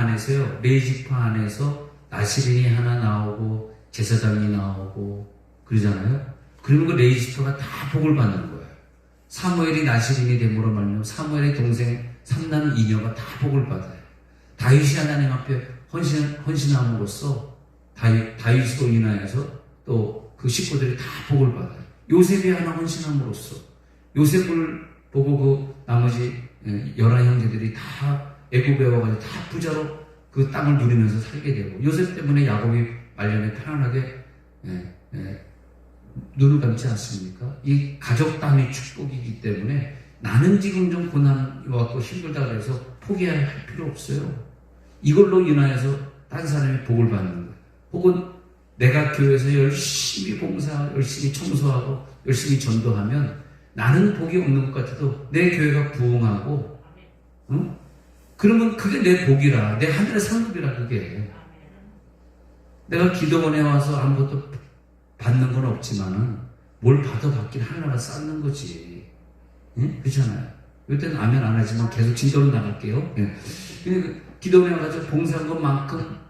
안에서 나시린이 하나 나오고 제사장이 나오고 그러잖아요. 그러면 그 레이지파가 다 복을 받는 거예요. 사무엘이 나시린이 됨으로 말미암아 사무엘의 동생 삼남 이녀가 다 복을 받아요. 다윗이 하나님 앞에 헌신함으로써 다윗으로 인하여서 또 그 식구들이 다 복을 받아요. 요셉이 하나 헌신함으로써 요셉을 보고 그 나머지 11 형제들이 다 애굽에 와가지고 다 부자로 그 땅을 누리면서 살게 되고 요셉 때문에 야곱이 말년에 편안하게 눈을 감지 않습니까? 이 가족 단위 축복이기 때문에 나는 지금 좀 고난이 왔고 힘들다 그래서 포기할 필요 없어요. 이걸로 인하여서 딴 사람이 복을 받는 거예요. 혹은 내가 교회에서 열심히 봉사, 열심히 청소하고 열심히 전도하면 나는 복이 없는 것 같아도 내 교회가 부흥하고 그러면 그게 내 복이라, 내 하늘의 상급이라 그게. 내가 기도원에 와서 아무것도 받는 건 없지만은 뭘 받긴 하나라 쌓는 거지. 응? 그렇잖아요. 이때는 아멘 안 하지만 계속 진도로 나갈게요. 예. 기도원에 와가지고 봉사한 것만큼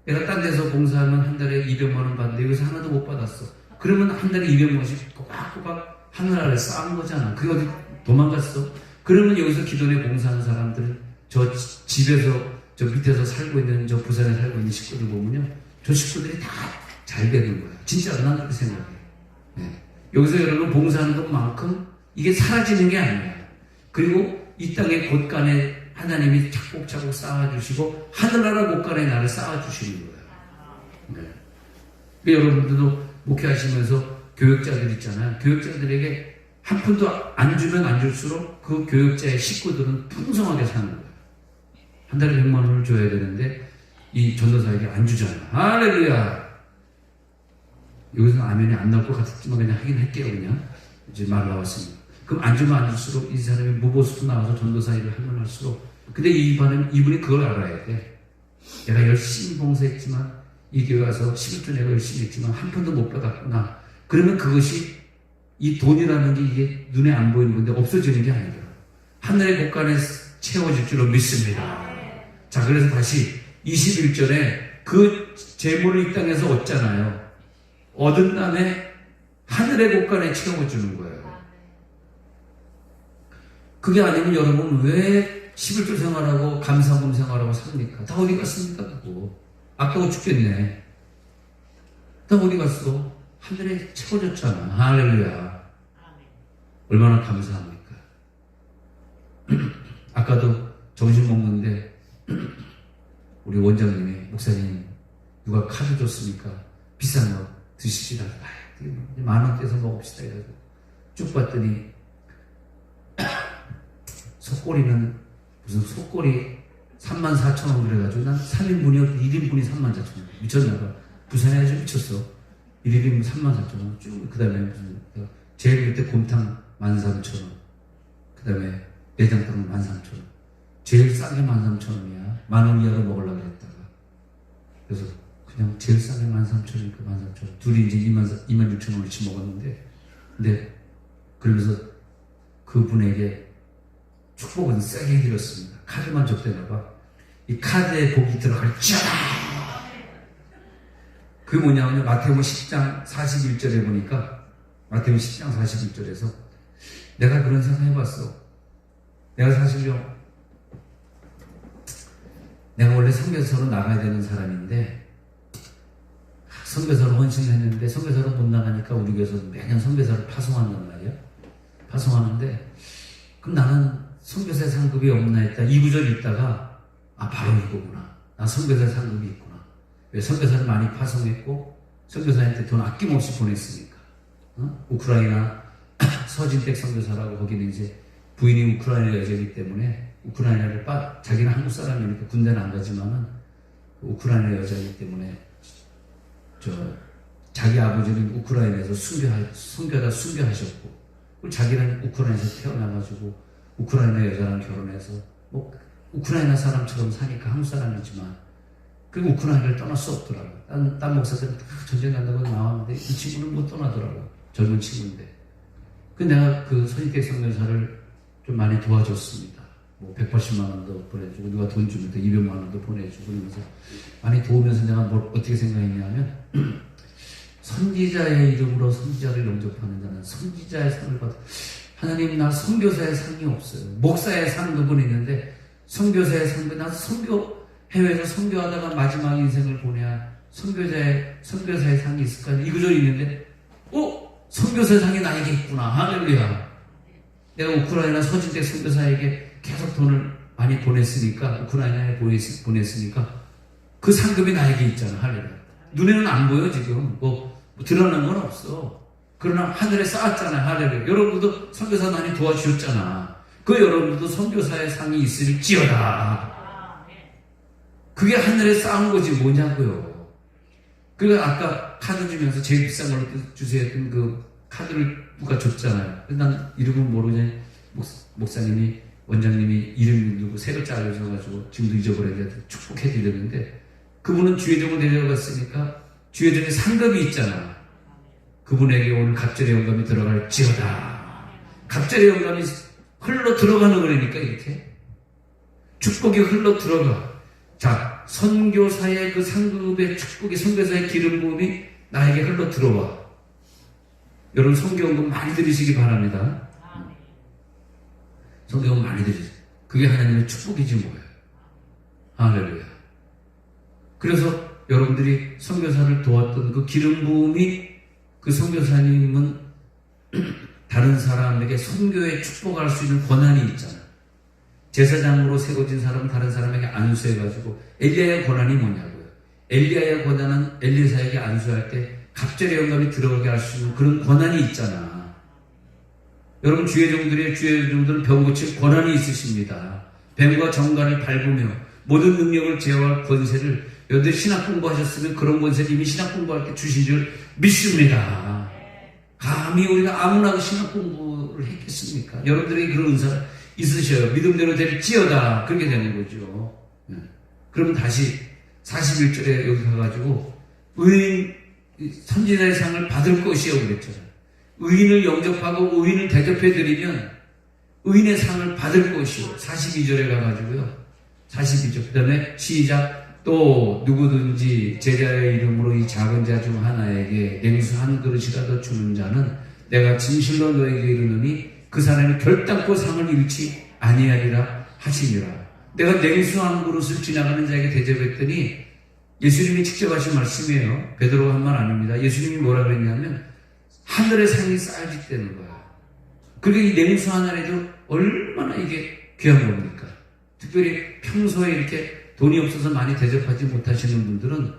내가 딴 데서 봉사하면 한 달에 200만 원 받는데 여기서 하나도 못 받았어. 그러면 한 달에 200만 원씩 꼬박꼬박 하늘 아래 쌓은 거잖아. 그게 어디 도망갔어? 그러면 여기서 기도원에 봉사하는 사람들은 저 집에서 저 밑에서 살고 있는 저 부산에 살고 있는 식구들 보면요. 저 식구들이 다 잘 되는 거야. 진짜로 난 그렇게 생각해. 네. 여기서 여러분 봉사하는 것만큼 이게 사라지는 게 아니에요. 그리고 이 땅의 곳간에 하나님이 차곡차곡 쌓아주시고 하늘나라 곳간에 나를 쌓아주시는 거예요. 네. 여러분들도 목회하시면서 교육자들 있잖아요. 교육자들에게 한 푼도 안 주면 안 줄수록 그 교육자의 식구들은 풍성하게 사는 거예요. 한 달에 100만 원을 줘야 되는데 이 전도사에게 안 주잖아요. 할렐루야. 여기서 아멘이 안 나올 것 같았지만 그냥 하긴 할게요. 그냥 이제 말 나왔습니다. 그럼 안 주면 안 줄수록 이 사람이 무보수도 나와서 전도사 일을 하면 할수록, 근데 이분이 그걸 알아야 돼. 내가 열심히 봉사했지만 이 교회 와서 11조 내가 열심히 했지만 한 푼도 못 받았구나. 그러면 그것이 이 돈이라는 게 이게 눈에 안 보이는 건데 없어지는 게 아니더라고요. 하늘의 곳간에 채워질 줄로 믿습니다. 자, 그래서 다시 21절에 그 재물을 이 땅에서 얻잖아요. 얻은 다음에 하늘의 곳간에 채워주는 거예요. 그게 아니면 여러분 왜 11조 생활하고 감사금 생활하고 삽니까? 다 어디 갔습니까? 그거 아까워 죽겠네. 다 어디 갔어? 하늘에 채워졌잖아. 할렐루야. 얼마나 감사합니까? 아까도 점심 먹는데 우리 원장님이, 목사님 누가 카드 줬습니까? 비싼 거 드시지라. 10,000원 떼서 먹읍시다. 이러고 쭉 봤더니 속꼬리는 무슨 속꼬리 34,000원 그래가지고 난 3인분이었고 1인분이 34,000원. 미쳤나봐. 부산에 아주 미쳤어. 1인분 34,000원. 쭉 그 다음에 무슨 제일 그때 곰탕 13,000원. 그 다음에 내장탕 13,000원. 제일 싸게 13,000원이야. 10,000원 이하로 먹으려고 했다가. 그래서 그냥 제일 싸게 13,000원이니까 13,000원. 둘이 이제 26,000원어치 먹었는데, 근데 그러면서 그분에게 축복은 세게 해드렸습니다. 카드만 줬대나봐. 이 카드에 복이 들어갈지어다. 그게 뭐냐면요, 마태복음 10장 41절에 보니까, 마태복음 10장 41절에서 내가 그런 생각 해봤어. 내가 사실요, 내가 원래 선교사로 나가야 되는 사람인데 선교사로 헌신했는데 선교사로 못 나가니까 우리 교회에서 매년 선교사를 파송한단 말이야. 파송하는데 그럼 나는 선교사 상급이 없나 했다. 2구절 있다가 바로 이거구나. 나 선교사 상급이 있구나. 왜 선교사를 많이 파송했고 선교사한테 돈 아낌없이 보냈으니까. 우크라이나 서진택 선교사라고, 거기는 이제 부인이 우크라이나 여자이기 때문에 우크라이나를 자기는 한국 사람이니까 군대는 안 가지만은 우크라이나 여자이기 때문에 자기 아버지는 우크라이나에서 순교하다 순교하셨고, 자기는 우크라이나에서 태어나가지고 우크라이나 여자랑 결혼해서 뭐 우크라이나 사람처럼 사니까 한국 사람이지만 그리고 우크라이나를 떠날 수 없더라고. 딴 목사들은 전쟁 간다고 나왔는데 이 친구는 못 떠나더라고. 젊은 친구인데. 내가 그 서진택 선교사를 좀 많이 도와줬습니다. 뭐 180만 원도 보내주고 누가 돈 주면 또 200만 원도 보내주고 그러면서 많이 도우면서 내가 어떻게 생각했냐면 선지자의 이름으로 선지자를 영접하는 자는 선지자의 상을 받아. 하나님, 나 선교사의 상이 없어요. 목사의 상도 보냈는데 선교사의 상도, 나 해외에서 선교하다가 마지막 인생을 보내야 선교사의 상이 있을까? 이 구절이 있는데 선교사의 상이 나에게 있구나. 할렐루야. 내가 우크라이나 서진택 선교사에게 계속 돈을 많이 보냈으니까, 우크라이나에 보냈으니까 그 상급이 나에게 있잖아. 할렐루야. 눈에는 안 보여 지금. 뭐 드러난 건 없어. 그러나 하늘에 쌓았잖아. 할렐루야. 여러분도 선교사 많이 도와주셨잖아. 그 여러분도 선교사의 상이 있을지어다. 그게 하늘에 쌓은 거지 뭐냐고요. 그러니까 아까 카드 주면서 제일 비싼 걸로 주세요 했던 그 카드를 누가 줬잖아요. 난 이름은 모르냐. 목사님이, 원장님이 이름 누구 새 글자 알려줘가지고 지금도 잊어버렸는데 축복해드렸는데, 그분은 주회종을 내려갔으니까 주회종에 상급이 있잖아. 그분에게 오늘 갑절의 영감이 들어갈지어다. 갑절의 영감이 흘러 들어가는 거라니까. 이렇게 축복이 흘러 들어가. 자, 선교사의 그 상급의 축복이, 선교사의 기름 부음이 나에게 흘러 들어와. 여러분 성경도 많이 들으시기 바랍니다. 성경은 많이 들으세요. 그게 하나님의 축복이지 뭐예요. 할렐루야. 그래서 여러분들이 선교사를 도왔던 그 기름 부음이, 그 선교사님은 다른 사람에게 선교에 축복할 수 있는 권한이 있잖아. 제사장으로 세워진 사람은 다른 사람에게 안수해가지고, 엘리야의 권한이 뭐냐고요. 엘리야의 권한은 엘리사에게 안수할 때 갑절의 영감이 들어가게 할 수 있는 그런 권한이 있잖아. 여러분 주의 종들은 병 고칠 권한이 있으십니다. 뱀과 정갈을 밟으며 모든 능력을 제어할 권세를 여러분들 신학 공부하셨으면 그런 권세를 이미 신학 공부할 때 주신 줄 믿습니다. 감히 우리가 아무나 신학 공부를 했겠습니까? 여러분들에게 그런 은사가 있으셔요. 믿음대로 될지어다. 그렇게 되는 거죠. 그러면 다시 41절에 여기 가가지고 의인 선지자의 상을 받을 것이요 그랬잖아요. 의인을 영접하고 의인을 대접해드리면 의인의 상을 받을 것이요. 42절에 가가지고요. 42절 그 다음에 시작. 또 누구든지 제자의 이름으로 이 작은 자 중 하나에게 냉수 한 그릇이라도 주는 자는 내가 진실로 너에게 이르노니 그 사람이 결단코 상을 잃지 아니하리라 하시니라. 내가 냉수 한 그릇을 지나가는 자에게 대접했더니 예수님이 직접 하신 말씀이에요. 베드로가 한 말 아닙니다. 예수님이 뭐라 그랬냐면 하늘의 상이 쌓여지다는 거야. 그리고 이 냉수 하나에도 얼마나 이게 귀한 겁니까? 특별히 평소에 이렇게 돈이 없어서 많이 대접하지 못하시는 분들은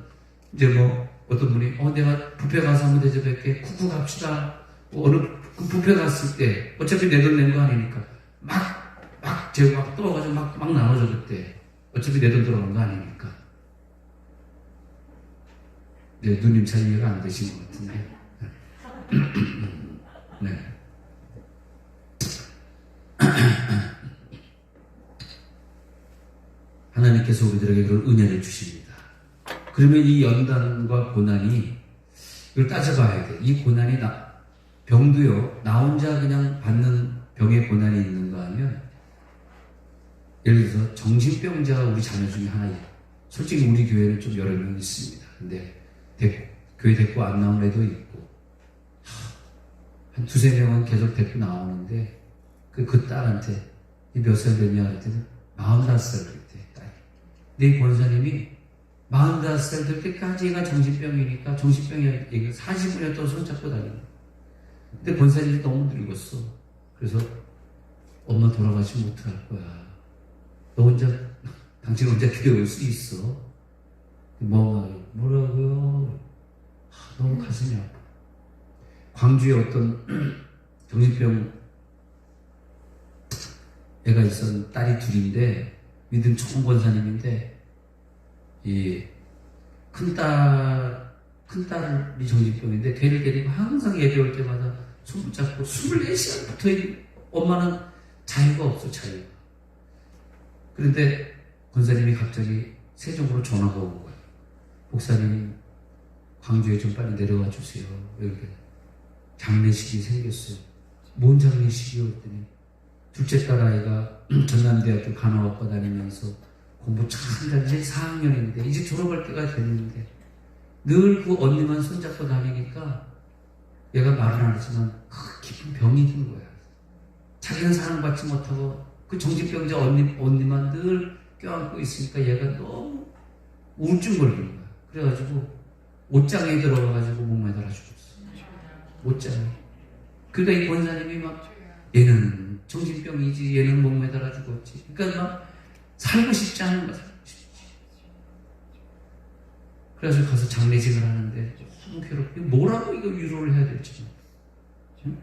이제 뭐 어떤 분이 내가 뷔페 가서 한번 대접할게 쿡쿡 갑시다. 어느 그 뷔페 갔을 때 어차피 내 돈 낸 거 아니니까 막 제가 막 떠가지고 막 나눠줘 그때 어차피 내 돈 들어간 거 아니니까. 네, 누님 잘 이해가 안 되신 것 같은데. 네. 하나님께서 우리들에게 그런 은혜를 주십니다. 그러면 이 연단과 고난이 이걸 따져봐야 돼. 이 고난이 병도요. 나 혼자 그냥 받는 병의 고난이 있는가 하면 예를 들어서 정신병자 우리 자녀 중에 하나 있어요. 솔직히 우리 교회는 좀 여러 명 있습니다. 근데 교회 데리고 안 나온 애도 있고 한 두세 명은 계속 데리고 나오는데 그 딸한테 몇 살 됐냐 그랬더니 45살 그랬대. 내 권사님이 45살 될 때까지가 정신병이니까 정신병이 40분에 또 손잡고 다니는. 근데 권사님이 너무 늙었어. 그래서 엄마 돌아가시면 어떡할 거야. 너 혼자 당신 혼자 교회 올 수 있어. 뭐라고요? 너무 가슴이 아파. 광주에 어떤 정신병 애가 있었는데 딸이 둘인데 믿음 좋은 권사님인데 이 큰딸이 정신병인데 걔를 데리고 항상 예배 올 때마다 손 붙잡고 24시간 붙어있는 엄마는 자유가 없어 자유가. 그런데 권사님이 갑자기 세종으로 전화가 온 거예요. 목사님 광주에 좀 빨리 내려와 주세요. 이렇게 장례식이 생겼어요. 뭔 장례식이요? 했더니 둘째 딸 아이가 전남대학교 간호학과 다니면서 공부 참 잘해 4학년인데 이제 졸업할 때가 됐는데 늘 그 언니만 손잡고 다니니까 얘가 말은 안 하지만 깊은 병이 든 거야. 자기는 사랑받지 못하고 그 정신병자 언니만 늘 껴안고 있으니까 얘가 너무 우울증 걸리는 거야. 그래가지고 옷장에 들어가가지고 목매달아 죽었어. 옷장에. 그러니까 이 권사님이 막 얘는 정신병이지 얘는 목매달아 죽었지. 그러니까 막 살고 싶지 않은 거야. 살고 싶지. 그래서 가서 장례식을 하는데 너무 괴롭고 뭐라고 이거 위로를 해야 될지. 응?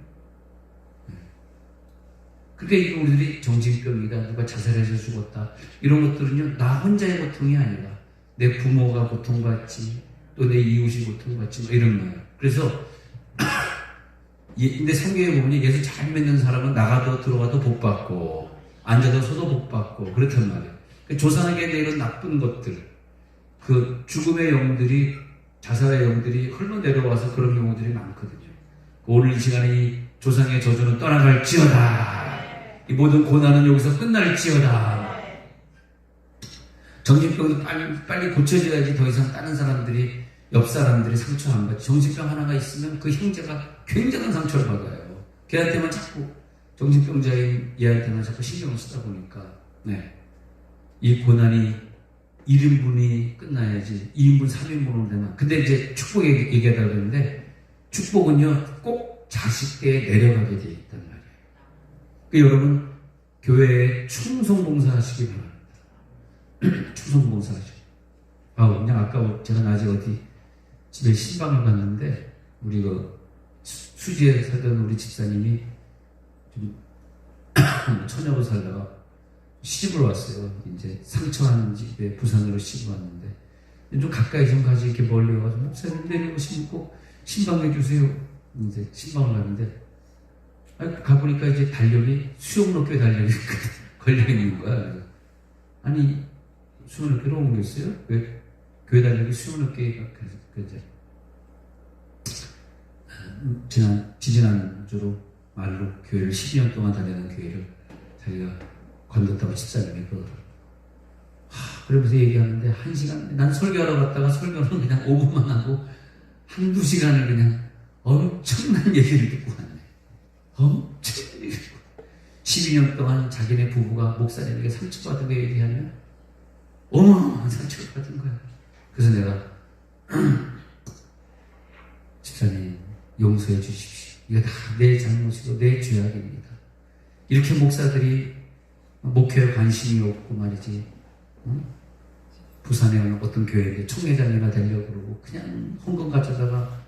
그러니까 이거 우리들이 정신병이다 누가 자살해서 죽었다 이런 것들은요 나 혼자의 고통이 아니라 내 부모가 고통받지 또 내 이웃이 고통받지 뭐 이런 거예요. 그래서 근데 성경에 보면 예수 잘 믿는 사람은 나가도 들어가도 복 받고 앉아도 서도 복 받고 그렇단 말이에요. 조상에게 대한 나쁜 것들 그 죽음의 영들이 자살의 영들이 흘러내려와서 그런 경우들이 많거든요. 오늘 이 시간에 이 조상의 저주는 떠나갈지어다. 이 모든 고난은 여기서 끝날지어다. 정신병도 빨리 고쳐져야지 더 이상 다른 사람들이 옆 사람들이 상처 안 받지. 정신병 하나가 있으면 그 형제가 굉장한 상처를 받아요. 걔한테만 자꾸 정신병자인 얘한테만 자꾸 신경을 쓰다 보니까 이 고난이 1인분이 끝나야지 2인분 3인분으로 되나. 근데 이제 축복 얘기하다 그러는데 축복은요 꼭 자식께 내려가게 돼 있단 말이에요. 그러니까 여러분 교회에 충성봉사 하시기 바랍니다. 충성봉사 하시기. 그냥 아까 제가 낮에 어디 집에 신방을 갔는데, 우리 수지에 살던 우리 집사님이 좀 처녀로 살다가 시집을 왔어요. 이제 상처한 집에 부산으로 시집 왔는데, 좀 가까이 좀 가지, 이렇게 멀리 와가지고, 목사님 내려오시면 꼭 신방해 주세요. 이제 신방을 갔는데, 가보니까 이제 달력이, 수영로교회 달력이 걸려있는 거야. 그래서, 아니, 수영로교회로 옮겼어요? 왜? 교회 달력이 수영로교회가, 그래서, 지지난주로 말로 교회를 12년 동안 다니는 교회를 자기가 관뒀다고 집사님이 그러더라고요. 그러면서 얘기하는데, 1시간, 난 설교하러 갔다가 설교는 그냥 5분만 하고, 한두 시간을 그냥 엄청난 얘기를 듣고 왔네. 엄청난 얘기를 듣고. 12년 동안 자기네 부부가 목사님에게 상처받은 거 얘기하면, 어마어마한 상처를 받은 거야. 그래서 내가, 집사님, 용서해 주십시오. 이거 다 내 잘못이고 내 죄악입니다. 이렇게 목사들이 목회에 관심이 없고 말이지, 부산에 오는 어떤 교회에 총회장이나 되려고 그러고 그냥 헌금 가져다가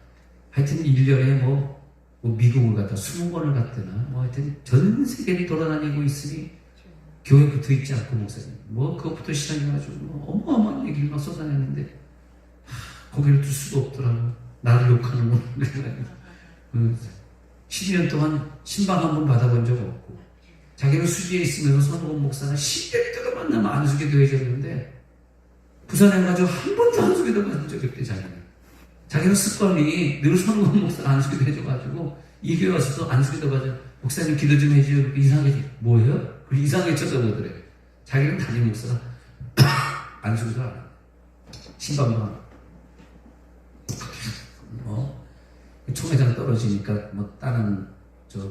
하여튼 1년에 뭐 미국을 갔다 20번을 갔대나 뭐 하여튼 전 세계를 돌아다니고 있으니 교회 붙어 있지 않고 목사님 그것부터 시작해가지고 어마어마한 얘기를 막 쏟아내는데 고개를 들 수도 없더라고. 나를 욕하는구나. 12년 동안 신방 한 번 받아본 적 없고, 자기는 수지에 있으면서 선호원 목사가 10대 때도 만나면 안수기도 해줬는데, 부산에 가지고 한 번도 안수기도 받은 적이 없대, 자기는 습관이 늘 선호원 목사가 안수기도 해줘가지고, 이 교회 와서도 안수기도 받아, 목사님 기도 좀 해줘요. 이상하게, 뭐예요? 이상하게 쳐다보더래. 자기는 담임 목사가 안수기도 안 해. 신방만 하고. 총회장 떨어지니까 다른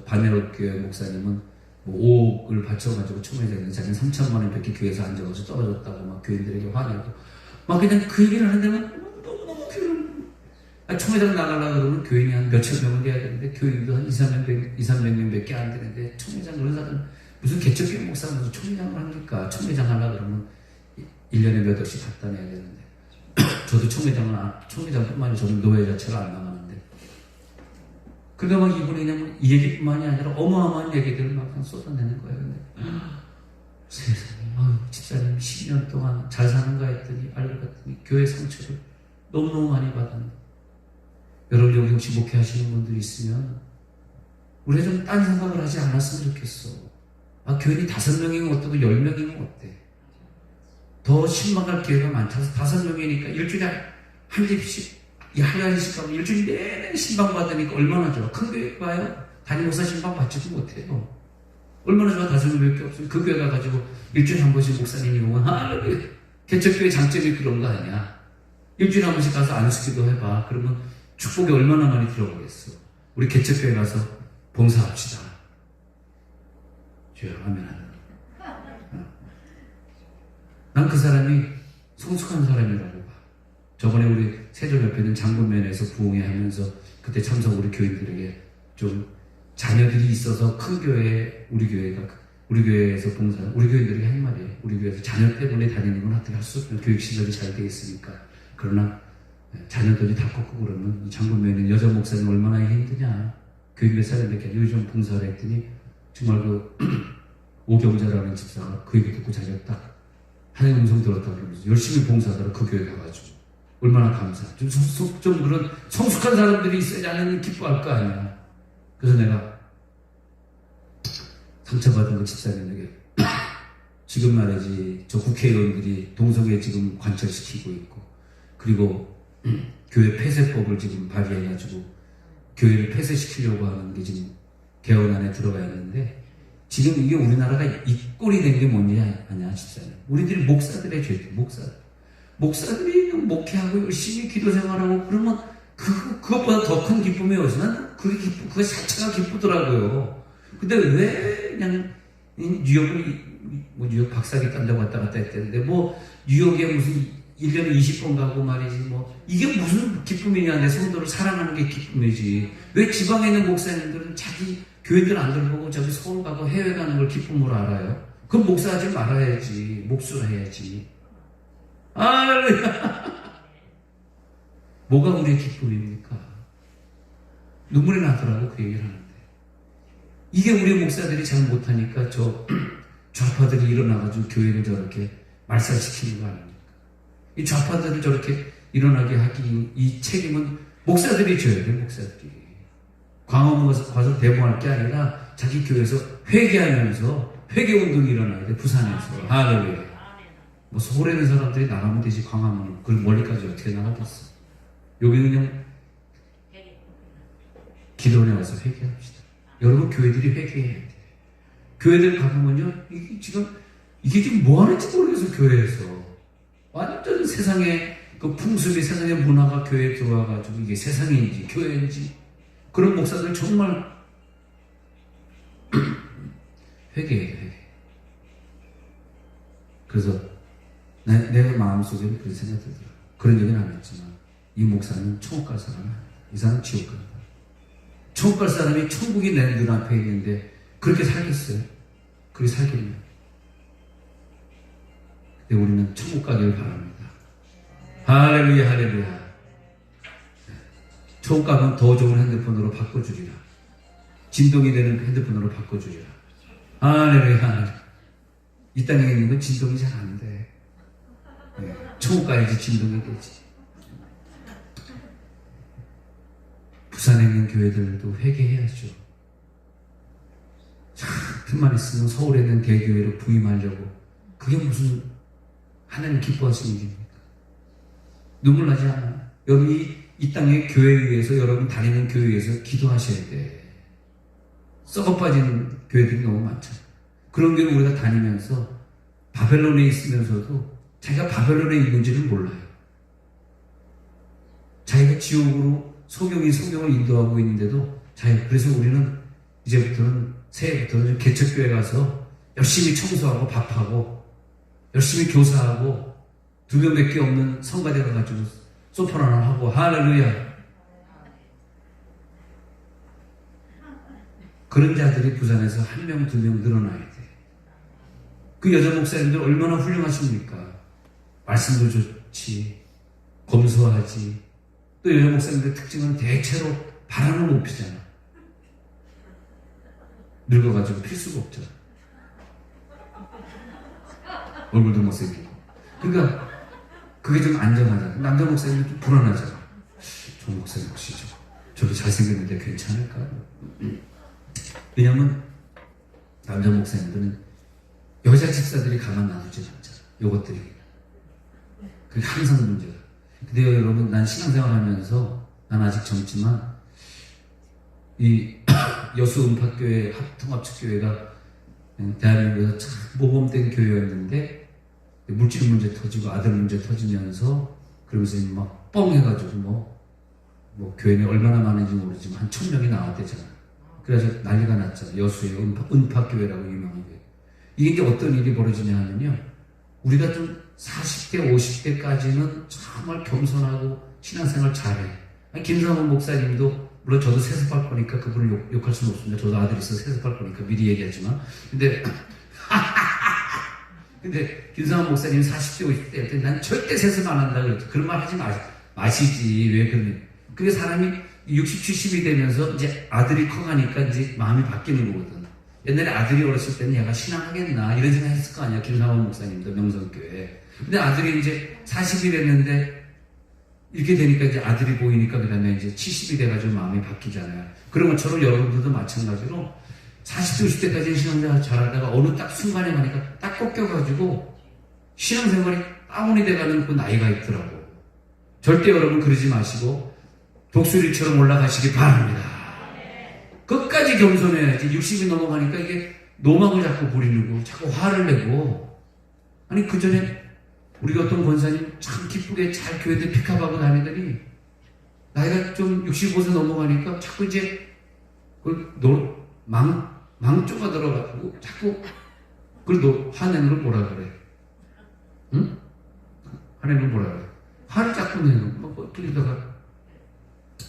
반야로 교회 목사님은 5억을 바쳐가지고 총회장이 자기는 3천만 원 밖에 교회에서 앉아가지고 떨어졌다고 막 교인들에게 화내고 막 그냥 그 얘기를 하는데 너무너무 총회장 나가려고 그러면 교인이 한 몇천 명은 돼야 되는데 교인도 한 2, 300명 밖에 안 되는데 총회장 그런 사람 무슨 개척교회 목사가 무슨 총회장을 합니까? 총회장 하려고 그러면 1년에 몇 억씩 갖다 내야 되는데 저도 총회장뿐만 아니라 저는 노예 자체가 안 나가는데 그러다 막 이분이 그냥 이 얘기뿐만이 아니라 어마어마한 얘기들을 막 쏟아내는 거예요. 근데 세상에 집사님 10년 동안 잘 사는가 했더니 알고 봤더니 교회 상처를 너무너무 많이 받았는데 여러분 여기 혹시 목회하시는 분들 있으면 우리 좀 딴 생각을 하지 않았으면 좋겠어. 교인이 5명이면 어때고 10명이면 어때? 더 신방할 기회가 많다. 5명이니까 일주일에 한 집씩 한가지씩 가면 일주일 내내 신방 받으니까 얼마나 좋아. 큰 교회 가요. 담임목사 신방 받지도 못해요. 얼마나 좋아. 5명밖에 없어요. 그 교회 가가지고 일주일에 한 번씩 목사님이 오면 개척교회 장점이 그런 거 아니야. 일주일에 한 번씩 가서 안수기도 해봐. 그러면 축복이 얼마나 많이 들어가겠어. 우리 개척교회 가서 봉사합시다. 주여 하면 난 그 사람이 성숙한 사람이라고 봐. 저번에 우리 세종협회는 장군면에서 부흥회 하면서 그때 참석 우리 교인들에게 좀 자녀들이 있어서 큰 교회에 우리 교회에서 봉사, 우리 교인들에게 한 말이에요. 우리 교회에서 자녀 때문에 다니는 건 어떻게 할 수 없어요. 교육시설이 잘 되어 있으니까. 그러나 자녀들이 다 컸고 그러면 이 장군면에는 여자 목사님 얼마나 힘드냐. 교인 몇 사람밖에 요즘 봉사를 했더니 정말 오경자라는 집사가 그 얘기 듣고 자기가 딱 하나님 음성 들었다 그러면서 열심히 봉사하다가 그 교회 가가지고 얼마나 감사. 좀 그런 성숙한 사람들이 있어야지 하나님 기뻐할 거 아니야. 그래서 내가 상처받은 그 집사님에게 지금 말이지 저 국회의원들이 동성애 지금 관철시키고 있고 그리고 교회 폐쇄법을 지금 발의해가지고 교회를 폐쇄시키려고 하는 게 지금 개헌안에 들어가 있는데 지금 이게 우리나라가 이 꼴이 된 게 뭔지 아냐, 집사님. 우리들이 목사들의 죄죠, 목사들이 목회하고 열심히 기도 생활하고 그러면 그것보다 더 큰 기쁨이 어디서 난 그거 자체가 기쁘더라고요. 근데 왜 그냥 뉴욕 박사학위 딴다고 왔다 갔다 했다는데 뉴욕에 무슨 1년에 20번 가고 말이지 이게 무슨 기쁨이냐. 내 성도를 사랑하는 게 기쁨이지. 왜 지방에 있는 목사님들은 자기 교회들 안 들보고 저기 서울 가고 해외 가는 걸 기쁨으로 알아요? 그럼 목사하지 말아야지. 목수를 해야지. 할렐루야. 뭐가 우리의 기쁨입니까? 눈물이 나더라고 그 얘기를 하는데. 이게 우리 목사들이 잘 못하니까 저 좌파들이 일어나가지고 교회를 저렇게 말살시키는 거 아닙니까? 이 좌파들을 저렇게 일어나게 하기 이 책임은 목사들이 져야 돼. 목사들이 광화문 가서 데모할 게 아니라 자기 교회에서 회개하면서 회개운동이 일어나야 돼. 부산에서. 할렐루야. 뭐 서울에 있는 사람들이 나가면 되지 광화문 그 멀리까지 어떻게 나가겠어. 여기는 그냥 기도원에 와서 회개합시다. 여러분 교회들이 회개해야 돼. 교회들 가보면요 이게 지금 뭐 하는지 모르겠어. 교회에서 완전 세상에 그 풍습이 세상의 문화가 교회에 들어와가지고 이게 세상인지 교회인지 그런 목사들 정말 회개해요. 회개. 그래서 내 마음속에는 그런 생각이 들더라고요. 그런 얘기는 안 했지만 이 목사는 천국 갈 사람은 아니다. 이 사람은 지옥 간다. 천국 갈 사람이 천국이 내 눈앞에 있는데 그렇게 살겠어요? 그렇게 살겠냐? 근데 우리는 천국 가기를 바랍니다. 할렐루야 할렐루야. 천국 가면 더 좋은 핸드폰으로 바꿔주리라. 진동이 되는 핸드폰으로 바꿔주리라. 할렐루야 할렐루야. 이 땅에 있는 건 진동이 잘 안 돼. 천국 가야지 진동이 되지. 부산에 있는 교회들도 회개해야죠. 틈만 있으면 서울에 있는 대교회로 부임하려고. 그게 무슨 하나님 기뻐하시는 일입니까? 눈물 나지 않아. 여러분 이 땅의 교회에 의해서 여러분 다니는 교회에 의해서 기도하셔야 돼. 썩어빠진 교회들이 너무 많잖아. 그런 교회 우리가 다니면서 바벨론에 있으면서도 자기가 바벨론에 있는지를 몰라요. 자기가 지옥으로 성경을 인도하고 있는데도 그래서 우리는 이제부터는 새해부터는 개척교회 가서 열심히 청소하고 밥하고 열심히 교사하고 2명밖에 없는 성가대 가가지고 소프라노 하고 할렐루야. 그런 자들이 부산에서 1명, 2명 늘어나야 돼. 그 여자 목사님들 얼마나 훌륭하십니까? 말씀도 좋지, 검소하지. 또 여자 목사님들 특징은 대체로 바람을 못 피잖아. 늙어가지고 필 수가 없잖아. 얼굴도 못생기고. 그러니까 그게 좀 안전하잖아. 남자 목사님은 좀 불안하잖아. 저 목사님 혹시 저기 잘생겼는데 괜찮을까? 왜냐면 남자 목사님들은 여자 집사들이 가만 놔두지 않잖아. 요것들이. 그게 항상 문제야. 근데 여러분, 난 신앙생활 하면서, 난 아직 젊지만, 이 여수음파교회 합통합측교회가 대한민국에서 참 모범된 교회였는데, 물질 문제 터지고 아들 문제 터지면서, 그러면서 막 뻥 해가지고 뭐 교회에 얼마나 많은지 모르지만 한 1000명이 나왔대잖아. 그래서 난리가 났잖아. 여수의 은파교회라고 유명한 교회. 이게 이제 어떤 일이 벌어지냐 하면요. 우리가 좀 40대, 50대까지는 정말 겸손하고 신앙생활 잘해. 김상원 목사님도, 물론 저도 세습할 거니까 그분을 욕할 수는 없습니다. 저도 아들이 있어서 세습할 거니까 미리 얘기하지만. 근데 김상원 목사님 40대, 50대 할 때 난 절대 세습 안 한다 그랬죠. 그런 말 하지 마시지. 왜 그러니? 그게 사람이 60, 70이 되면서 이제 아들이 커가니까 이제 마음이 바뀌는 거거든. 옛날에 아들이 어렸을 때는 얘가 신앙하겠나 이런 생각 했을 거 아니야. 김상원 목사님도 명성교회. 근데 아들이 이제 40이 됐는데 이렇게 되니까 이제 아들이 보이니까 그 다음에 이제 70이 돼가지고 마음이 바뀌잖아요. 그런 것처럼 여러분들도 마찬가지로 40대, 50대까지 신앙생활 잘하다가 어느 딱 순간에 가니까 딱 꺾여가지고 신앙생활이 다운이 돼가는 그 나이가 있더라고. 절대 여러분 그러지 마시고 독수리처럼 올라가시기 바랍니다. 끝까지 겸손해야지. 60이 넘어가니까 이게 노망을 자꾸 부리고 자꾸 화를 내고. 아니 그 전에 우리 어떤 권사님 참 기쁘게 잘 교회들 픽업하고 다니더니 나이가 좀 65세 넘어가니까 자꾸 이제 망조가 들어가지고 자꾸 그걸 화내는 걸 뭐라 그래? 응? 화내는 걸 뭐라 그래? 화를 자꾸 내는 거. 막 그러다가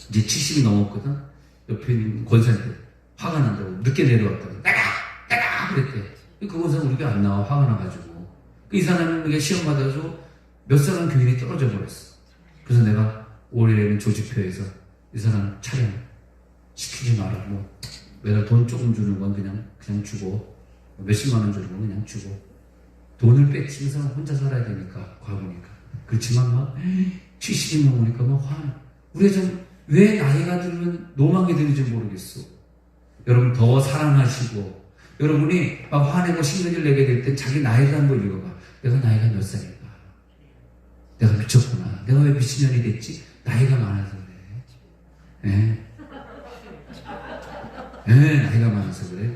이제 70이 넘었거든. 옆에 있는 권사님들 화가 난다고 늦게 내려왔다고 내가 그랬대. 그 권사 우리가 안 나와 화가 나가지고 이 사람은 이게 시험 받아서 몇 사람 교인이 떨어져 버렸어. 그래서 내가 올해는 조직표에서 이 사람 차량 시키지 마라. 뭐 매달 돈 조금 주는 건 그냥 주고, 몇십만 원 주는 건 그냥 주고, 돈을 뺏지, 이 사람 혼자 살아야 되니까, 과부니까. 그렇지만 막 70이 넘으니까 막 화나. 우리가 좀 왜 나이가 들면 노망이 되는지 모르겠어. 여러분 더 사랑하시고, 여러분이 막 화내고 신경질 내게 될 때 자기 나이를 한번 읽어봐. 내가 나이가 몇 살일까? 내가 미쳤구나. 내가 왜 미친년이 됐지? 나이가 많아서 그래. 나이가 많아서 그래.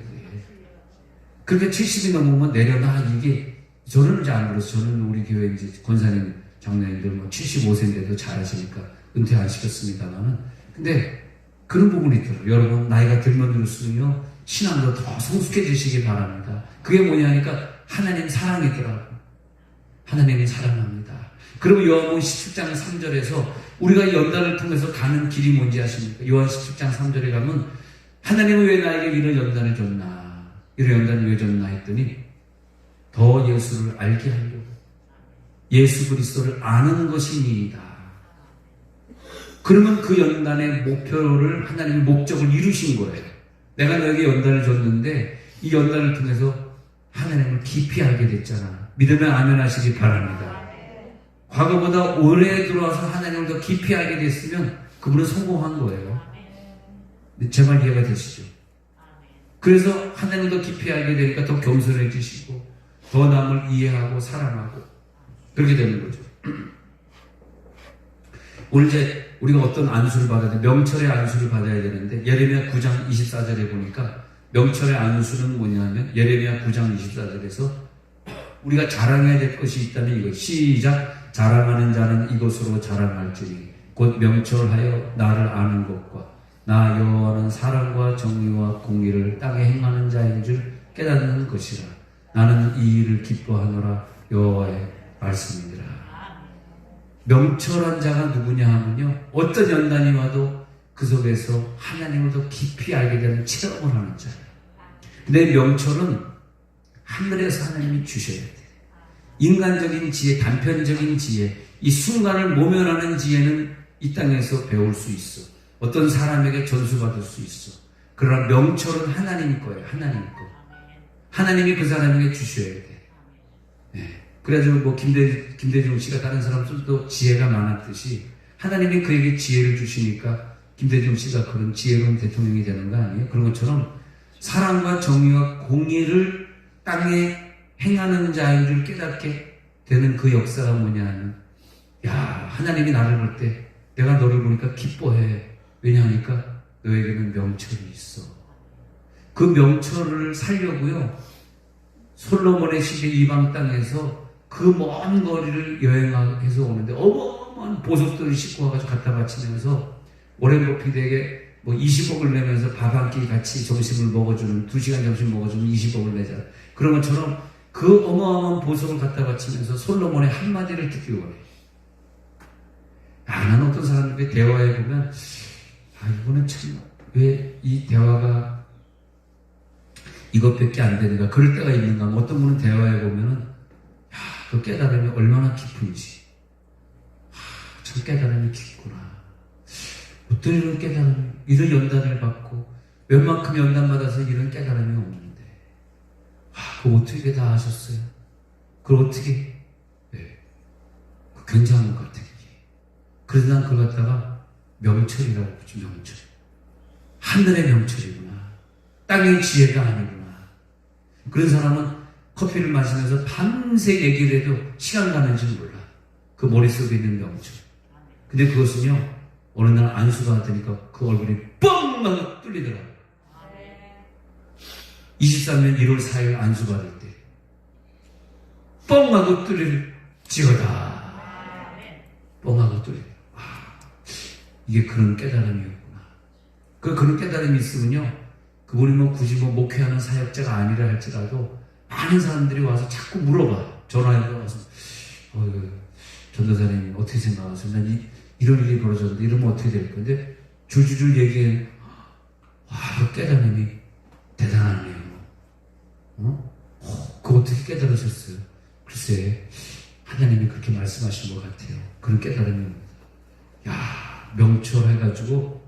그렇게 70이 넘으면 내려놔. 이게, 저는 이제 안 그래서, 저는 우리 교회 이제 권사님, 장로님들 뭐 75세인데도 잘하시니까 은퇴 안 시켰습니다만은. 근데 그런 부분이 있더라고요. 여러분, 나이가 들면 들수록요, 신앙도 더 성숙해지시기 바랍니다. 그게 뭐냐니까, 하나님 사랑이더라고요. 하나님이 사랑합니다. 그리고 요한복음 17장 3절에서 우리가 연단을 통해서 가는 길이 뭔지 아십니까? 요한 17장 3절에 가면 하나님은 왜 나에게 이런 연단을 줬나? 이런 연단을 왜 줬나 했더니 더 예수를 알게 하려고. 예수 그리스도를 아는 것이니이다. 그러면 그 연단의 목표를, 하나님의 목적을 이루신 거예요. 내가 너에게 연단을 줬는데 이 연단을 통해서 하나님을 깊이 알게 됐잖아. 믿으면 아멘 하시기 바랍니다. 과거보다 오래 들어와서 하나님을 더 깊이 알게 됐으면 그분은 성공한 거예요. 제 말 이해가 되시죠? 그래서 하나님을 더 깊이 알게 되니까 더 겸손해지시고 더 남을 이해하고 사랑하고 그렇게 되는 거죠. 오늘 이제 우리가 어떤 안수를 받아야 돼? 명철의 안수를 받아야 되는데, 예레미야 9장 24절에 보니까 명철의 안수는 뭐냐면, 예레미야 9장 24절에서 우리가 자랑해야 될 것이 있다면 이거, 시작. 자랑하는 자는 이것으로 자랑할지니 곧 명철하여 나를 아는 것과 나 여호와는 사랑과 정의와 공의를 땅에 행하는 자인 줄 깨닫는 것이라. 나는 이 일을 기뻐하노라. 여호와의 말씀이니라. 명철한 자가 누구냐 하면요, 어떤 연단이 와도 그 속에서 하나님을 더 깊이 알게 되는 체험을 하는 자예요. 근데 명철은 하늘에서 하나님이 주셔야 돼요. 인간적인 지혜, 단편적인 지혜, 이 순간을 모면하는 지혜는 이 땅에서 배울 수 있어. 어떤 사람에게 전수받을 수 있어. 그러나 명철은 하나님 거예요. 하나님 거. 하나님이 그 사람에게 주셔야 돼. 네. 그래가지고 뭐 김대중 씨가 다른 사람들도 지혜가 많았듯이 하나님이 그에게 지혜를 주시니까 김대중 씨가 그런 지혜로운 대통령이 되는 거 아니에요? 그런 것처럼 사랑과 정의와 공의를 땅에 행하는 자인 줄 깨닫게 되는 그 역사가 뭐냐 하면, 야, 하나님이 나를 볼 때 내가 너를 보니까 기뻐해. 왜냐하니까 너에게는 명철이 있어. 그 명철을 살려고요, 솔로몬의 시대 이방 땅에서 그 먼 거리를 여행해서 오는데 어마어마한 보석들을 싣고 와가지고 갖다 바치면서 오렌 버핏에게 뭐 20억을 내면서 밥 한 끼 같이 점심을 먹어주는, 2시간 점심 먹어주면 20억을 내자. 그런 것처럼 그 어마어마한 보석을 갖다 바치면서 솔로몬의 한마디를 듣기 원해. 나는 어떤 사람들과 대화해보면, 이거는 참, 왜 이 대화가 이것밖에 안 되는가, 그럴 때가 있는가. 어떤 분은 대화해보면은, 그 깨달음이 얼마나 깊은지. 참 깨달음이 깊구나. 어떤 이런 깨달음이, 이런 연단을 받고, 웬만큼 연단받아서 이런 깨달음이 없는데. 그거 어떻게 다 하셨어요? 그걸 어떻게, 네. 굉장한 것 같아, 그게. 그래서 난 그걸 갖다가 명철이라고 부르죠, 명철. 하늘의 명철이구나. 땅의 지혜가 아니구나. 그런 사람은 커피를 마시면서 밤새 얘기를 해도 시간 가는 줄 몰라. 그 머릿속에 있는 명철. 근데 그것은요, 어느 날 안수가 되니까 그 얼굴이 뻥! 하고 뚫리더라고요. 23년 1월 4일 안수 받을 때 뻥! 하고 뚫릴지어다. 뻥! 하고 뚫려. 이게 그런 깨달음이었구나. 그런 깨달음이 있으면요, 그분이 뭐 굳이 뭐 목회하는 사역자가 아니라 할지라도 많은 사람들이 와서 자꾸 물어봐. 전화해서 와서, 전도사님 어떻게 생각하세요? 난 이런 일이 벌어졌는데 이러면 어떻게 될 건데? 줄줄줄 얘기해. 그 깨달음이 대단하네요. 그거 어떻게 깨달으셨어요? 글쎄, 하나님이 그렇게 말씀하신 것 같아요. 그런 깨달음이, 야, 명철해가지고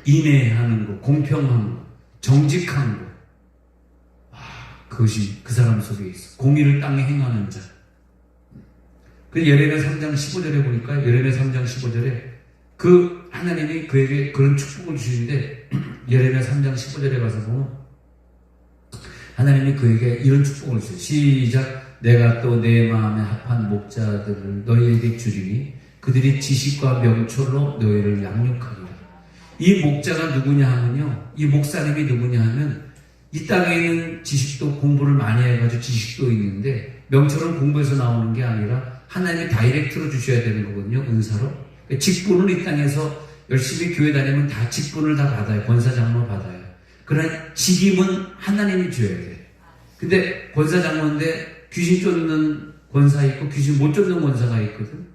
인내하는 거, 공평한 거, 정직한 거, 그것이 그 사람 속에 있어. 공의를 땅에 행하는 자. 그 예레미야 3장 15절에 보니까, 예레미야 3장 15절에 그 하나님이 그에게 그런 축복을 주시는데, 예레미야 3장 15절에 가서 보면 하나님이 그에게 이런 축복을 주세요. 시작. 내가 또 내 마음에 합한 목자들을 너희에게 주리니 그들이 지식과 명철로 너희를 양육하리라. 이 목자가 누구냐 하면요, 이 목사님이 누구냐 하면, 이 땅에 있는 지식도 공부를 많이 해가지고 지식도 있는데, 명철은 공부에서 나오는 게 아니라 하나님이 다이렉트로 주셔야 되는 거거든요. 은사로. 직분을 이 땅에서 열심히 교회 다니면 다 직분을 다 받아요. 권사장로 받아요. 그러나 직임은 하나님이 줘야 돼. 근데 권사장로인데 귀신 쫓는 권사 있고 귀신 못 쫓는 권사가 있거든.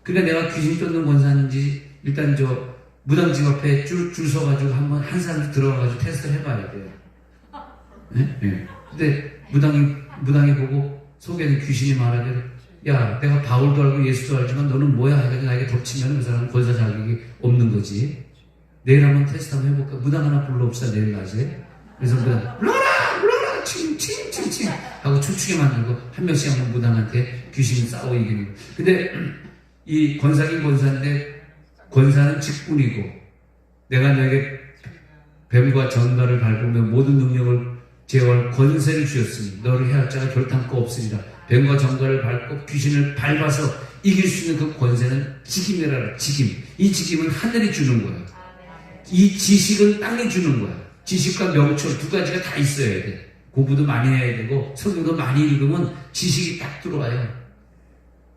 그러니까 내가 귀신 쫓는 권사인지 일단 저 무당집 앞에 줄 서가지고 한번 한 사람 들어가가지고 테스트를 해봐야 돼요. 네? 네. 근데 무당이 보고 속에는 귀신이 말하되, 야, 내가 바울도 알고 예수도 알지만 너는 뭐야 해가지고 나에게 덮치면 그 사람은 권사 자격이 없는 거지. 내일 한번 테스트 한번 해볼까? 무당 하나 불러옵시다, 내일 낮에. 그래서 무당, 불러라! 칭 하고 춤추게 만들고 한 명씩 한번 무당한테 귀신 싸워 이기는 거. 근데 이 권사긴 권사인데, 권사는 직분이고, 내가 너에게 뱀과 전갈을 밟으며 모든 능력을 제어할 권세를 주었으니 너를 해할 자가 결단코 없으리라. 뱀과 전갈을 밟고 귀신을 밟아서 이길 수 있는 그 권세는 직임이라. 직임. 이 직임은 하늘이 주는 거야. 이 지식은 땅이 주는 거야. 지식과 명철 두 가지가 다 있어야 돼. 공부도 많이 해야 되고 성경도 많이 읽으면 지식이 딱 들어와요.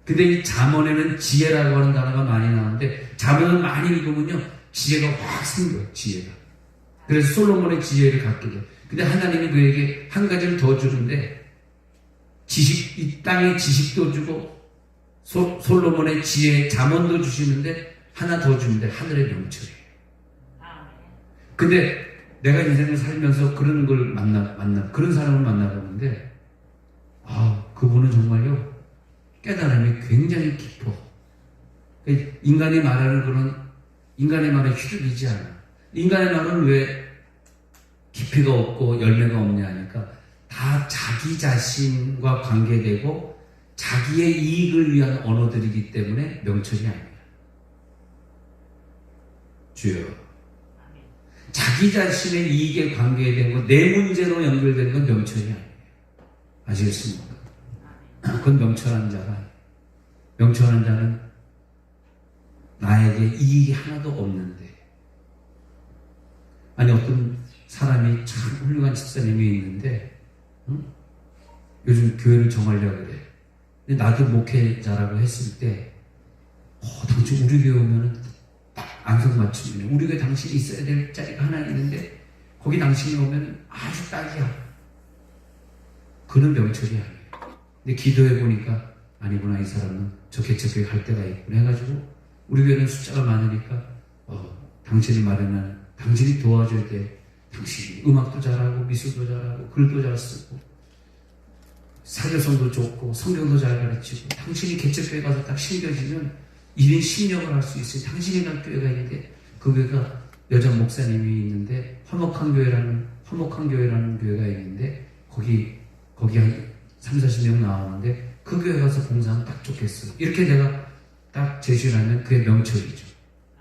근데 이 잠언에는 지혜라고 하는 단어가 많이 나오는데, 잠언을 많이 읽으면요 지혜가 확 생겨요. 지혜가. 그래서 솔로몬의 지혜를 갖게 돼요. 근데 하나님이 그에게 한 가지를 더 주는데, 지식, 이 땅에 지식도 주고 솔로몬의 지혜, 잠언도 주시는데 하나 더 주는데 하늘의 명철이에요. 근데 내가 인생을 살면서 그런 걸 그런 사람을 만나보는데, 그분은 정말요 깨달음이 굉장히 깊어. 인간이 말하는 그런 인간의 말에 휘둘리지 않아. 인간의 말은 왜 깊이가 없고 열매가 없냐 하니까, 다 자기 자신과 관계되고 자기의 이익을 위한 언어들이기 때문에 명철이 아니에요. 주여, 자기 자신의 이익에 관계된 것, 내 문제로 연결된 건 명철이 아니에요. 아시겠습니까? 그건 명철한 자가 아니에요. 명철한 자는 나에게 이익이 하나도 없는데, 아니 어떤 사람이 참 훌륭한 집사님이 있는데, 요즘 교회를 정하려고 그래. 근데 나도 목회자라고 했을 때, 당신 우리 교회 오면은 딱 안성맞춤이네. 우리 교회 당신이 있어야 될 자리가 하나 있는데 거기 당신이 오면 아주 딱이야. 그는 명철이 아니에요. 근데 기도해 보니까 아니구나, 이 사람은 저 개척교회 갈 때가 있구나 해가지고, 우리 교회는 숫자가 많으니까 당신이 마련하는, 당신이 도와줄 때 당신이 음악도 잘하고 미술도 잘하고 글도 잘 쓰고 사교성도 좋고 성경도 잘 가르치고, 당신이 개척교회 가서 딱 심겨지면 1인 10역을 할 수 있어요. 당신이 갈 교회가 있는데, 그 교회가 여자 목사님이 있는데 화목한 교회라는 교회가 있는데 거기 한 30-40명 나오는데 그 교회 가서 봉사하면 딱 좋겠어. 이렇게 내가 딱 제시를 하면 그게 명철이죠.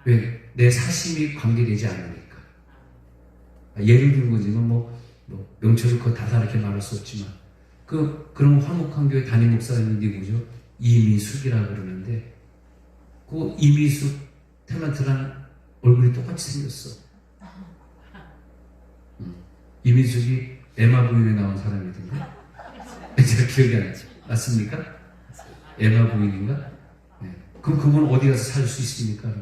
왜? 내 사심이 관계되지 않으니까. 예를 들은 거지만 명철을 그거 다 이렇게 말할 수 없지만, 그런 화목한 교회 담임 목사님이 누구죠? 이미숙이라고 그러는데, 그 이미숙 탤런트랑 얼굴이 똑같이 생겼어. 이미숙이 에마 부인에 나온 사람이던데? 제가 기억이 안 나죠. 맞습니까? 에마 부인인가? 네. 그럼 그분 어디 가서 살 수 있습니까?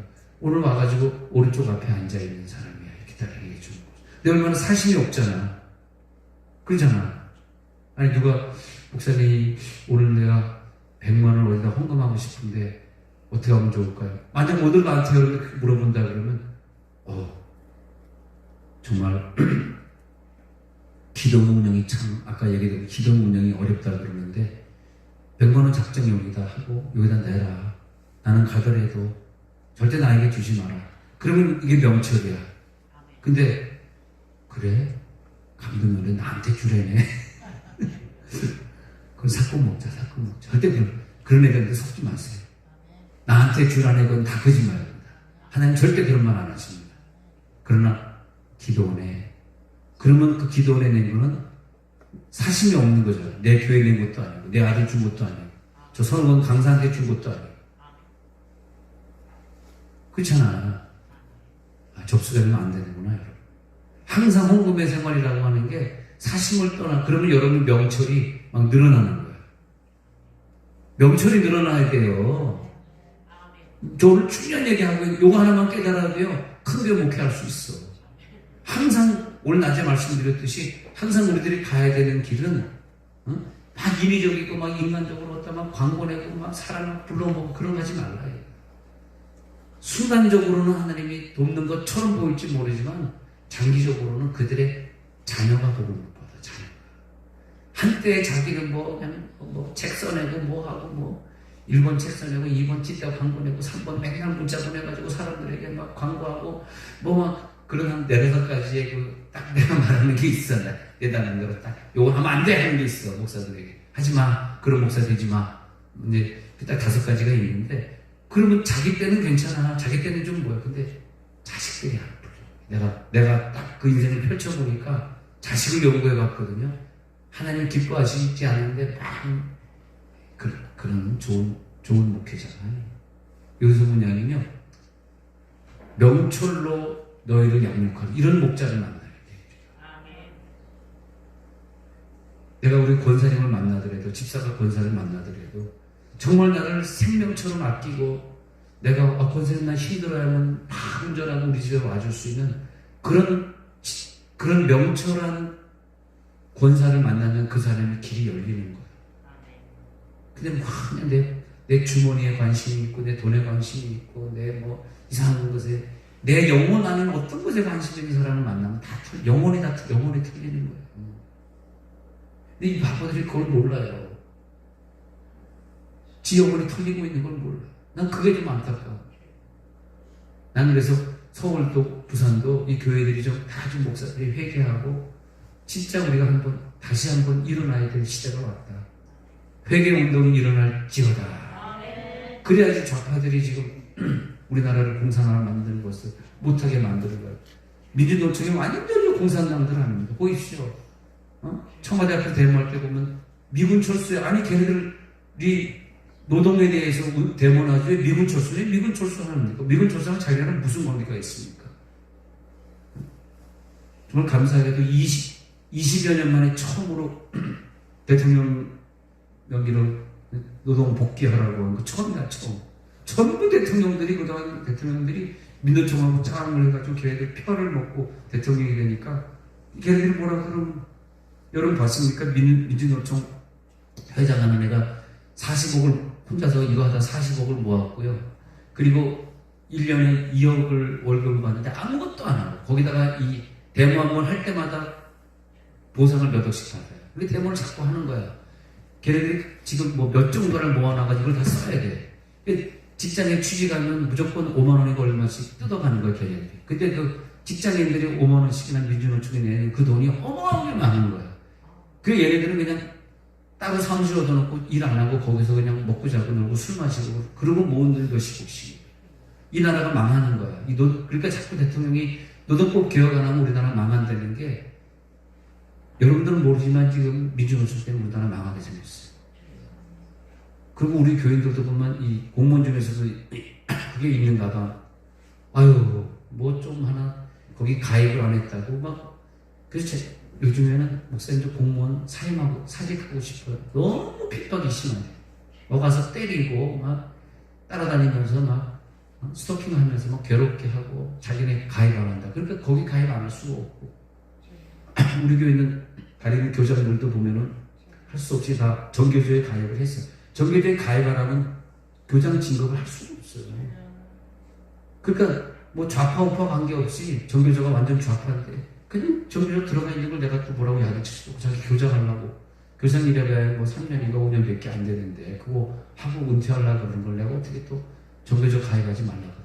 오늘 와가지고 오른쪽 앞에 앉아있는 사람이야. 이렇게 딱 얘기해 주는 거죠. 근데 얼마나 사심이 없잖아. 그러잖아. 아니, 누가, 목사님, 오늘 내가 100만 원 어디다 헌금하고 싶은데 어떻게 하면 좋을까요? 만약 오늘 나한테 물어본다 그러면, 정말, 기도 운영이 참, 아까 얘기했던 기도 운영이 어렵다 그러는데, 100만 원 작정용이다 하고 여기다 내라. 나는 가더라도 절대 나에게 주지 마라. 그러면 이게 명철이야. 근데 그래? 감독님은 나한테 주래네. 그건 사건 먹자. 절대 그런 애들한테 속지 마세요. 나한테 주라는 건 다 거짓말입니다. 하나님 절대 그런 말 안 하십니다. 그러나 기도원에, 그러면 그 기도원에 낸 거는 사심이 없는 거죠. 내 교회 낸 것도 아니고, 내 아들 준 것도 아니고, 저 선원 강사한테 준 것도 아니고. 그렇잖아. 접수가 되면 안 되는구나, 여러분. 항상 헌금의 생활이라고 하는 게 사심을 떠나, 그러면 여러분 명철이 막 늘어나는 거예요. 명철이 늘어나야 돼요. 저 오늘 중요한 얘기하고 요거 하나만 깨달아도요, 큰 교회 목회할 수 있어. 항상 오늘 낮에 말씀드렸듯이 항상 우리들이 가야 되는 길은 막 인위적이고 막 인간적으로 어디다 막 광고 내고 막 사람을 불러보고 그런 거 하지 말라요. 순간적으로는 하나님이 돕는 것처럼 보일지 모르지만 장기적으로는 그들의 자녀가 복음을 못 받아. 자녀가 한때 자기는 뭐 책 써내고 뭐 하고 뭐 1번 책 써내고 2번 찢다 광고 내고 3번 맨날 문자 보내가지고 사람들에게 막 광고하고 뭐 막 그런 한 4-5가지의 딱 내가 말하는 게 있어. 내다는 대로 딱 요거 하면 안 돼 하는 게 있어. 목사들에게 하지 마. 그런 목사 되지 마. 이제 딱 5가지가 있는데 그러면 자기 때는 괜찮아. 자기 때는 좀 뭐야. 근데 자식들이 안 풀려. 내가 딱 그 인생을 펼쳐보니까 자식을 연구해 봤거든요. 하나님 기뻐하시지 않는데 막 그런 좋은 목회자가 여기서 뭐냐면요, 명철로 너희를 양육하는 이런 목자를 만나야 돼. 내가 우리 권사님을 만나더라도, 집사가 권사를 만나더라도 정말 나를 생명처럼 아끼고 내가 권사님 나 힘들어하면 막 운전하고 우리 집에 와줄 수 있는 그런 명철한 권사를 만나면 그 사람의 길이 열리는 거예요. 근데 막 그냥 내 주머니에 관심이 있고 내 돈에 관심이 있고 내 뭐 이상한 것에 내 영혼 안에 어떤 것에 관심 있는 사람을 만나면 영혼이 틀리는 거예요. 근데 이 바보들이 그걸 몰라요. 지 영혼이 털리고 있는 걸 몰라. 난 그게 좀 안타까워. 나는 그래서 서울도 부산도 이 교회들이 다 목사들이 회개하고 진짜 우리가 다시 한번 일어나야 될 시대가 왔다. 회개 운동이 일어날지어다. 그래야지 좌파들이 지금 우리나라를 공산화를 만드는 것을 못하게 만드는 거예요. 민주노총이 완전히 공산당들 아닙니까? 보십시오. 청와대 앞에 데모할 때 보면 미군 철수에, 아니 걔네들이 노동에 대해서 데모하지 왜 미군 철수에 미군 철수하는 미군 철수랑 자기랑 무슨 관계가 있습니까? 정말 감사하게도 20여 년 만에 처음으로 대통령 명기로 노동 복귀하라고 한 거 처음이다. 전부 대통령들이, 그동안 대통령들이 민노총하고 짱을 해가지고 걔네들 표를 먹고 대통령이 되니까 걔네들이 뭐라 그러면 여러분 봤습니까? 민주노총 회장하는 애가 40억을 혼자서 이거 하다 40억을 모았고요. 그리고 1년에 2억을 월급을 받는데 아무것도 안 하고 거기다가 이 데모 한 번 할 때마다 보상을 몇 억씩 받아요. 우리 데모를 자꾸 하는 거야. 걔네들이 지금 뭐 몇 정도를 모아놔가지고 이걸 다 써야 돼. 직장에 취직하면 무조건 5만 원이고 얼마씩 뜯어가는 거야, 걔네들이. 근데 그 직장인들이 5만 원씩이나 민주노총에 내는 그 돈이 어마어마하게 많은 거야. 그 얘네들은 그냥 따로 사무실 얻어놓고 일 안 하고 거기서 그냥 먹고 자고 놀고 술 마시고 그러고 모은 몇십억씩. 이 나라가 망하는 거야. 그러니까 자꾸 대통령이 노동법 개혁 안 하면 우리나라 망한다는 게, 여러분들은 모르지만 지금 민주노총 때문에 우리나라 망하게 생겼어요. 그리고 우리 교인들도 보면 이 공무원 중에서도 그게 있는가봐. 아유, 뭐 좀 하나 거기 가입을 안 했다고 막. 그래서 요즘에는 목사님도 공무원 사직하고 싶어요. 너무 핍박이 심하네. 가서 때리고 막 따라다니면서 막 스토킹하면서 막 괴롭게 하고 자기네 가입 안 한다. 그러니까 거기 가입 안 할 수가 없고. 우리 교회는 다니는 교장들도 보면은 할 수 없이 다 정교조에 가입을 했어요. 정교조에 가입 안 하면 교장 진급을 할 수가 없어요. 그러니까 뭐 좌파 우파 관계없이 정교조가 완전 좌파인데 그냥 정교조 들어가 있는 걸 내가 또 뭐라고 야단칠 수도 없고 자기 교장하려고 교사님이라야 뭐 3년인가 5년밖에 안 되는데 그거 하고 은퇴하려고 그런 걸 내가 어떻게 또 종교적 가입하지 말라고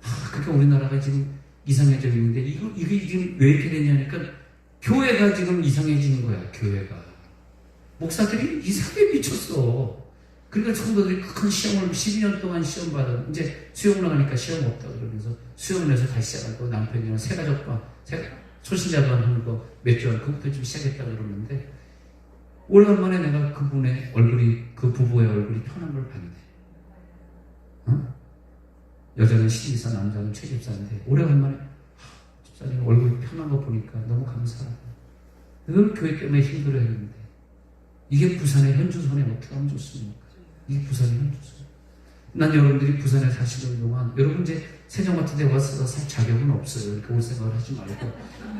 그럽니까? 그러니까 우리나라가 지금 이상해졌는데 이게 지금 왜 이렇게 됐냐니까 교회가 지금 이상해지는 거야. 교회가 목사들이 이상하게 미쳤어. 그러니까 성도들이 큰 시험을 12년 동안 시험 받아 이제 수영 나가니까 시험 없다 그러면서 수영 내서 다시 시작하고 남편이랑 새가족과 소신자반 하는 거 몇 주 안 그것부터 좀 시작했다 그러는데 오래간만에 내가 그분의 얼굴이 그 부부의 얼굴이 편한 걸 봤는데 여자는 신입사 남자는 최집사인데 오래간만에 집사님 얼굴이 편한 거 보니까 너무 감사하다. 늘 교회 때문에 힘들어했는데 이게 부산의 현주소에 어떻게 하면 좋습니까? 이게 부산의 현주소. 난 여러분들이 부산에 사시는 동안 여러분 이제 세종 같은 데 와서 살 자격은 없어요. 그러니까 올 생각을 하지 말고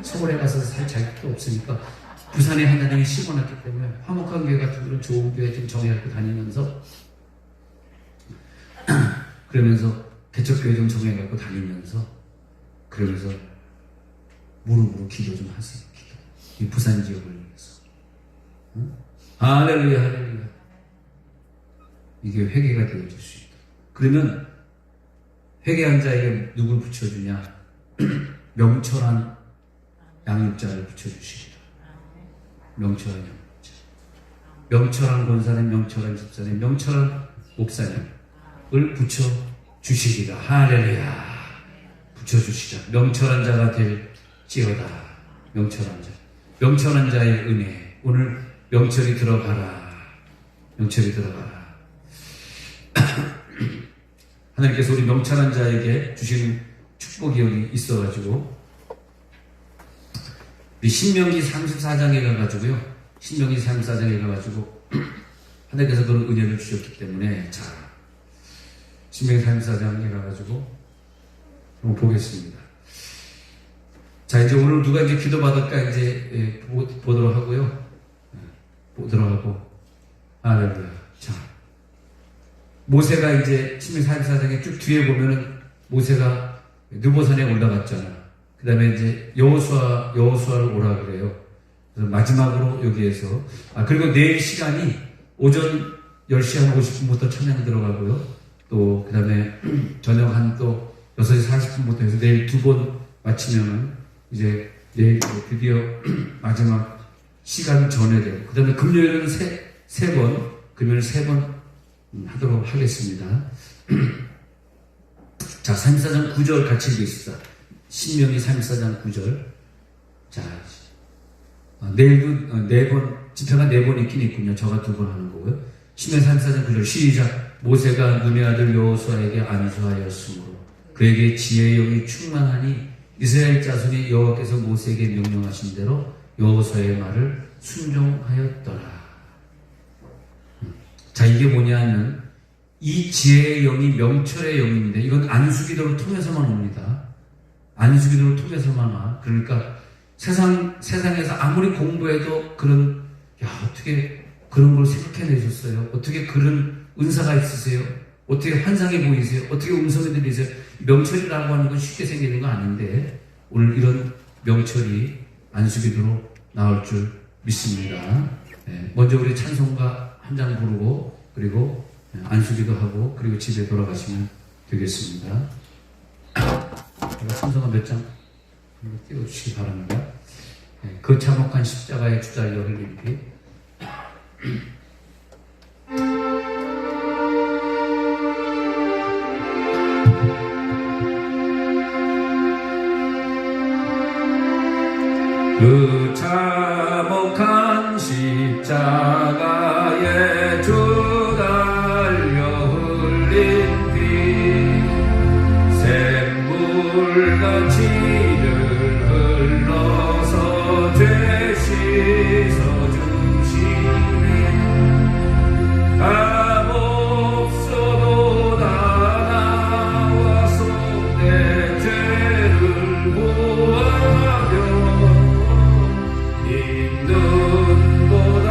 서울에 가서 살 자격도 없으니까 부산에 하나님이 심어놨기 때문에 화목한 교회 같은 그런 좋은 교회 좀 정해갖고 다니면서 그러면서 개척교회 좀 정해갖고 다니면서 그러면서 무릎으로 기도 좀 하세요. 기도. 이 부산 지역을 위해서. 할렐루야 할렐루야. 이게 회개가 되어질 수 있다. 그러면 회개한 자에게 누굴 붙여주냐? 명철한 양육자를 붙여주시리라. 명철한 양육자. 명철한 권사님, 명철한 집사님, 명철한 목사님을 붙여주시리라. 할렐루야. 붙여주시라. 명철한 자가 될지어다. 명철한 자. 명철한 자의 은혜. 오늘 명철이 들어가라. 명철이 들어가라. 하나님께서 우리 명철한 자에게 주신 축복이 여기 있어가지고 우리 신명기 34장에 가가지고요. 신명기 34장에 가가지고 하나님께서 그런 은혜를 주셨기 때문에 자 신명기 34장에 가가지고 한번 보겠습니다. 자 이제 오늘 누가 이제 기도받을까 이제 보도록 하고요. 보도록 하고 할렐루야. 자 모세가 이제 신명기 34장에 쭉 뒤에 보면은 모세가 느보산에 올라갔잖아. 그 다음에 이제 여호수아를 오라 그래요. 그래서 마지막으로 여기에서 그리고 내일 시간이 오전 10시 한 50분부터 찬양 들어가고요. 또 그 다음에 저녁 한 또 6시 40분부터 해서 내일 2번 마치면은 이제 내일 드디어 마지막 시간 전에 되고 그 다음에 금요일은 세 번 금요일 3번 하도록 하겠습니다. 자, 34장 9절 같이 읽겠습니다. 신명기 34장 9절. 자, 내일도 4번, 집회가 4번 있긴 있군요. 저가 2번 하는 거고요. 신명기 34장 9절 시작. 모세가 눈의 아들 여호수아에게 안수하였으므로 그에게 지혜의 영이 충만하니 이스라엘 자손이 여호와께서 모세에게 명령하신 대로 여호수아의 말을 순종하였더라. 자, 이게 뭐냐면 이 지혜의 영이 명철의 영인데 이건 안수기도를 통해서만 옵니다. 안수기도를 통해서만 와. 그러니까 세상에서 아무리 공부해도 어떻게 그런 걸 생각해내셨어요? 어떻게 그런 은사가 있으세요? 어떻게 환상이 보이세요? 어떻게 음성이 들리세요? 명철이라고 하는 건 쉽게 생기는 거 아닌데 오늘 이런 명철이 안수기도로 나올 줄 믿습니다. 네, 먼저 우리 찬송가 한 장 부르고 그리고 안수기도 하고 그리고 집에 돌아가시면 되겠습니다. 찬송가 몇 장 띄워주시기 바랍니다. 네, 그 참혹한 십자가의 주달려 흘린 피 그 참혹한 십자가에 주달려 흘린 피 샘물같이 늘 흘러서 죄 씻어주시네 값 없어도 다 나와서 내 죄를 구하며 네 눈보다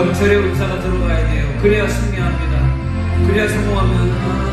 영철의 은사가 들어가야 돼요. 그래야 승리합니다. 그래야 성공합니다.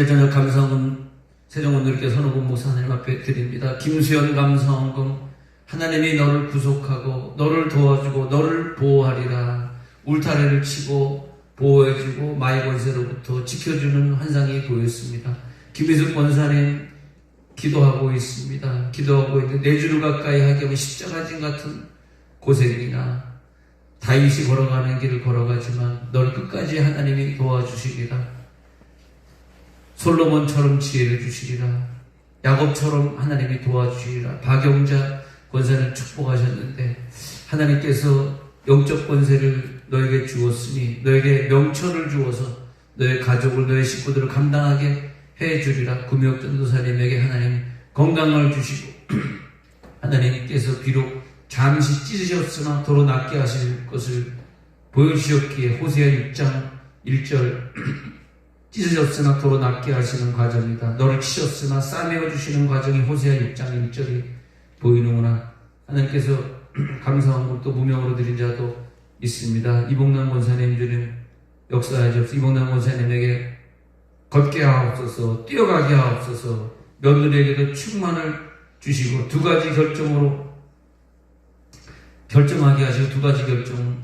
저녁 감사헌금 세종원들께 선호금 목사 하나님 앞에 드립니다. 김수연 감사헌금 하나님이 너를 구속하고 너를 도와주고 너를 보호하리라. 울타리를 치고 보호해주고 마의 권세로부터 지켜주는 환상이 보였습니다. 김희숙 권사님 기도하고 있습니다. 기도하고 있는데 내 주를 가까이 하게 하면 십자가진 같은 고생이나 다윗이 걸어가는 길을 걸어가지만 널 끝까지 하나님이 도와주시리라. 솔로몬처럼 지혜를 주시리라. 야곱처럼 하나님이 도와주시리라. 박영자 권사를 축복하셨는데 하나님께서 영적 권세를 너에게 주었으니 너에게 명철을 주어서 너의 가족을 너의 식구들을 감당하게 해주리라. 구미혁 전도사님에게 하나님 건강을 주시고 하나님께서 비록 잠시 찢으셨으나 도로 낫게 하실 것을 보여주셨기에 호세아 6장 1절 찢으셨으나 도로 낫게 하시는 과정이다. 너를 치셨으나 싸매어 주시는 과정이 호세아 6장 1절이 보이는구나. 하나님께서 감사한 것도 무명으로 드린 자도 있습니다. 이봉남 권사님 주님 역사하시옵소서. 이봉남 권사님에게 걷게 하옵소서, 뛰어가게 하옵소서, 며느리에게도 충만을 주시고 두 가지 결정하게 하시고 두 가지 결정.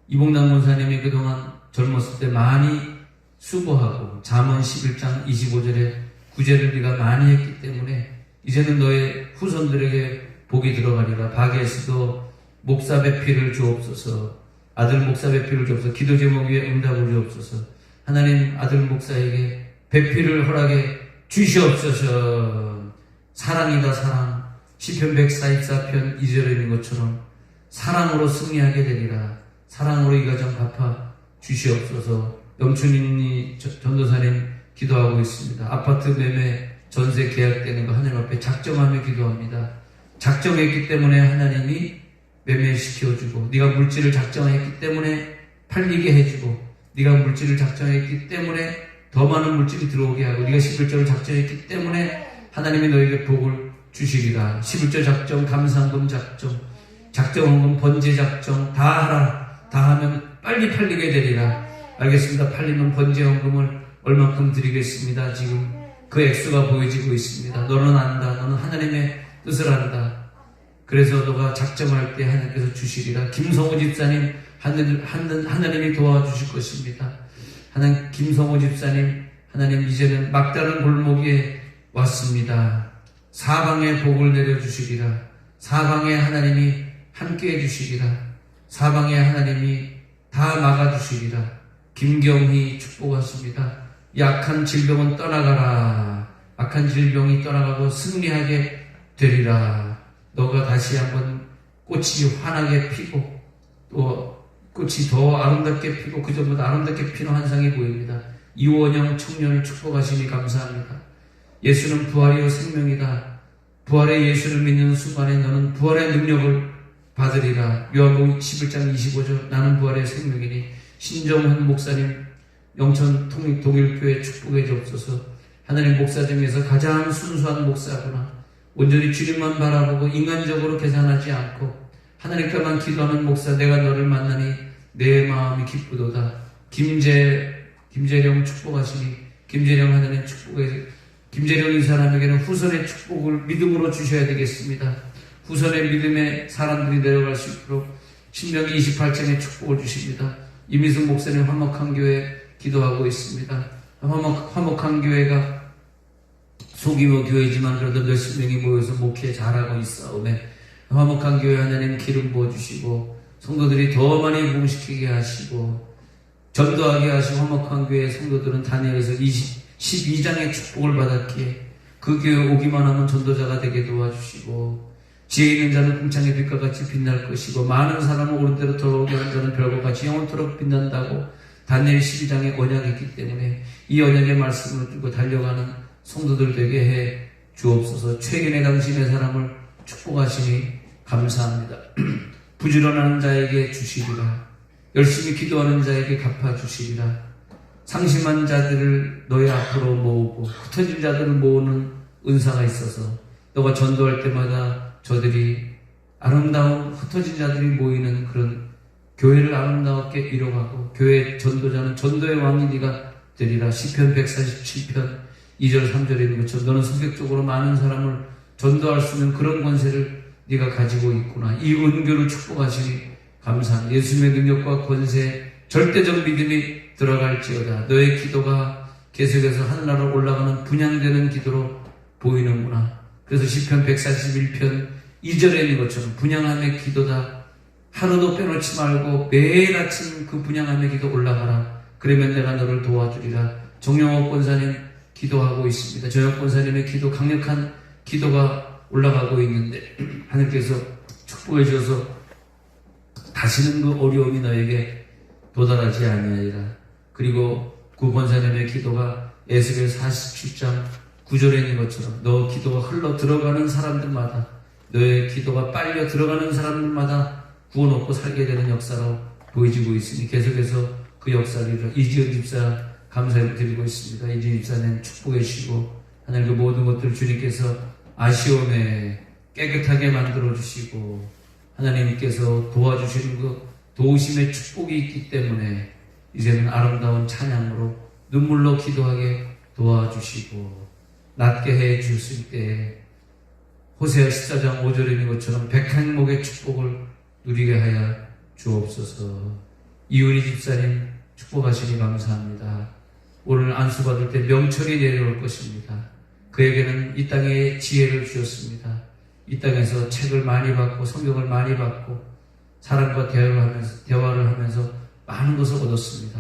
이봉남 권사님이 그동안 젊었을 때 많이 수고하고 잠언 11장 25절에 구제를 네가 많이 했기 때문에 이제는 너의 후손들에게 복이 들어가리라. 박에서도 목사 배필을 주옵소서. 아들 목사 배필을 주옵소서. 기도 제목 위에 응답을 주옵소서. 하나님 아들 목사에게 배필을 허락해 주시옵소서. 사랑이다 사랑. 시편 144편 2절에 있는 것처럼 사랑으로 승리하게 되리라. 사랑으로 이 가정 갚아 주시옵소서. 영춘인이 전도사님 기도하고 있습니다. 아파트 매매 전세 계약되는 거 하나님 앞에 작정하며 기도합니다. 작정했기 때문에 하나님이 매매시켜주고 네가 물질을 작정했기 때문에 팔리게 해주고 네가 물질을 작정했기 때문에 더 많은 물질이 들어오게 하고 네가 11절을 작정했기 때문에 하나님이 너에게 복을 주시리라. 11절 작정, 감사헌금 작정, 작정헌금, 번제 작정 다 하라. 다 하면 빨리 팔리게 되리라. 알겠습니다. 팔리는 번제헌금을 얼마큼 드리겠습니다. 지금 그 액수가 보여지고 있습니다. 너는 안다. 너는 하나님의 뜻을 안다. 그래서 너가 작정할 때 하나님께서 주시리라. 김성호 집사님 하나님이 도와주실 것입니다. 김성호 집사님 하나님 이제는 막다른 골목에 왔습니다. 사방에 복을 내려주시리라. 사방에 하나님이 함께해 주시리라. 사방에 하나님이 다 막아주시리라. 김경희 축복하십니다. 약한 질병은 떠나가라. 악한 질병이 떠나가고 승리하게 되리라. 너가 다시 한번 꽃이 환하게 피고 또 꽃이 더 아름답게 피고 그 전보다 아름답게 피는 환상이 보입니다. 이원영 청년을 축복하시니 감사합니다. 예수는 부활이요 생명이다. 부활의 예수를 믿는 순간에 너는 부활의 능력을 받으리라. 요한복음 11장 25절 나는 부활의 생명이니 신정훈 목사님 영천 동일교회 축복해 주옵소서. 하나님 목사 중에서 가장 순수한 목사구나. 온전히 주님만 바라보고 인간적으로 계산하지 않고 하나님께만 기도하는 목사. 내가 너를 만나니 내 마음이 기쁘도다. 김재령 축복하시니 김재령 하나님 축복해. 김재령 이 사람에게는 후손의 축복을 믿음으로 주셔야 되겠습니다. 후손의 믿음에 사람들이 내려갈 수 있도록 신명기 28장에 축복을 주십니다. 이미승 목사님 화목한 교회 기도하고 있습니다. 화목한 교회가 소규모 교회지만 그래도 몇십 명이 모여서 목회 잘하고 있사오매 화목한 교회 하나님 기름 부어주시고 성도들이 더 많이 부흥시키게 하시고 전도하게 하시고 화목한 교회 성도들은 다니엘에서 12장의 축복을 받았기에 그 교회 오기만 하면 전도자가 되게 도와주시고 지혜 있는 자는 궁창의 빛과 같이 빛날 것이고 많은 사람을 옳은 대로 돌아오게 한 자는 별과 같이 영원토록 빛난다고 다니엘 12장에 언약했기 때문에 이 언약의 말씀을 두고 달려가는 성도들 되게 해 주옵소서. 최근에 당신의 사람을 축복하시니 감사합니다. 부지런한 자에게 주시리라. 열심히 기도하는 자에게 갚아주시리라. 상심한 자들을 너의 앞으로 모으고 흩어진 자들을 모으는 은사가 있어서 너가 전도할 때마다 저들이 아름다운 흩어진 자들이 모이는 그런 교회를 아름답게 이뤄가고 교회 전도자는 전도의 왕이 네가 되리라. 시편 147편 2절 3절에 있는 것처럼 너는 성격적으로 많은 사람을 전도할 수 있는 그런 권세를 네가 가지고 있구나. 이 은교를 축복하시니 감사합니다. 예수님의 능력과 권세 절대적 믿음이 들어갈지어다. 너의 기도가 계속해서 하늘나라로 올라가는 분향되는 기도로 보이는구나. 그래서 시편 141편 2절에 있는 것처럼 분향함의 기도다. 하루도 빼놓지 말고 매일 아침 그 분향함의 기도 올라가라. 그러면 내가 너를 도와주리라. 정영옥 권사님 기도하고 있습니다. 정영옥 권사님의 기도, 강력한 기도가 올라가고 있는데 하나님께서 축복해 주셔서 다시는 그 어려움이 너에게 도달하지 아니하리라. 그리고 그 권사님의 기도가 에스겔 47장 9절에 있는 것처럼 너 기도가 흘러 들어가는 사람들마다 너의 기도가 빨려 들어가는 사람들마다 구원 얻고 살게 되는 역사로 보여지고 있으니 계속해서 그 역사를 이지은 집사 감사를 드리고 있습니다. 이지은 집사님 축복해 주시고 하나님 그 모든 것들을 주님께서 아쉬움에 깨끗하게 만들어 주시고 하나님께서 도와주시는 그 도우심의 축복이 있기 때문에 이제는 아름다운 찬양으로 눈물로 기도하게 도와주시고 낫게 해 주실 때 호세아 14장 5절에 있는 것처럼 백향목의 축복을 누리게 하여 주옵소서. 이은희 집사님 축복하시니 감사합니다. 오늘 안수받을 때 명철이 내려올 것입니다. 그에게는 이 땅에 지혜를 주셨습니다. 이 땅에서 책을 많이 받고 성경을 많이 받고 사람과 대화를 하면서 많은 것을 얻었습니다.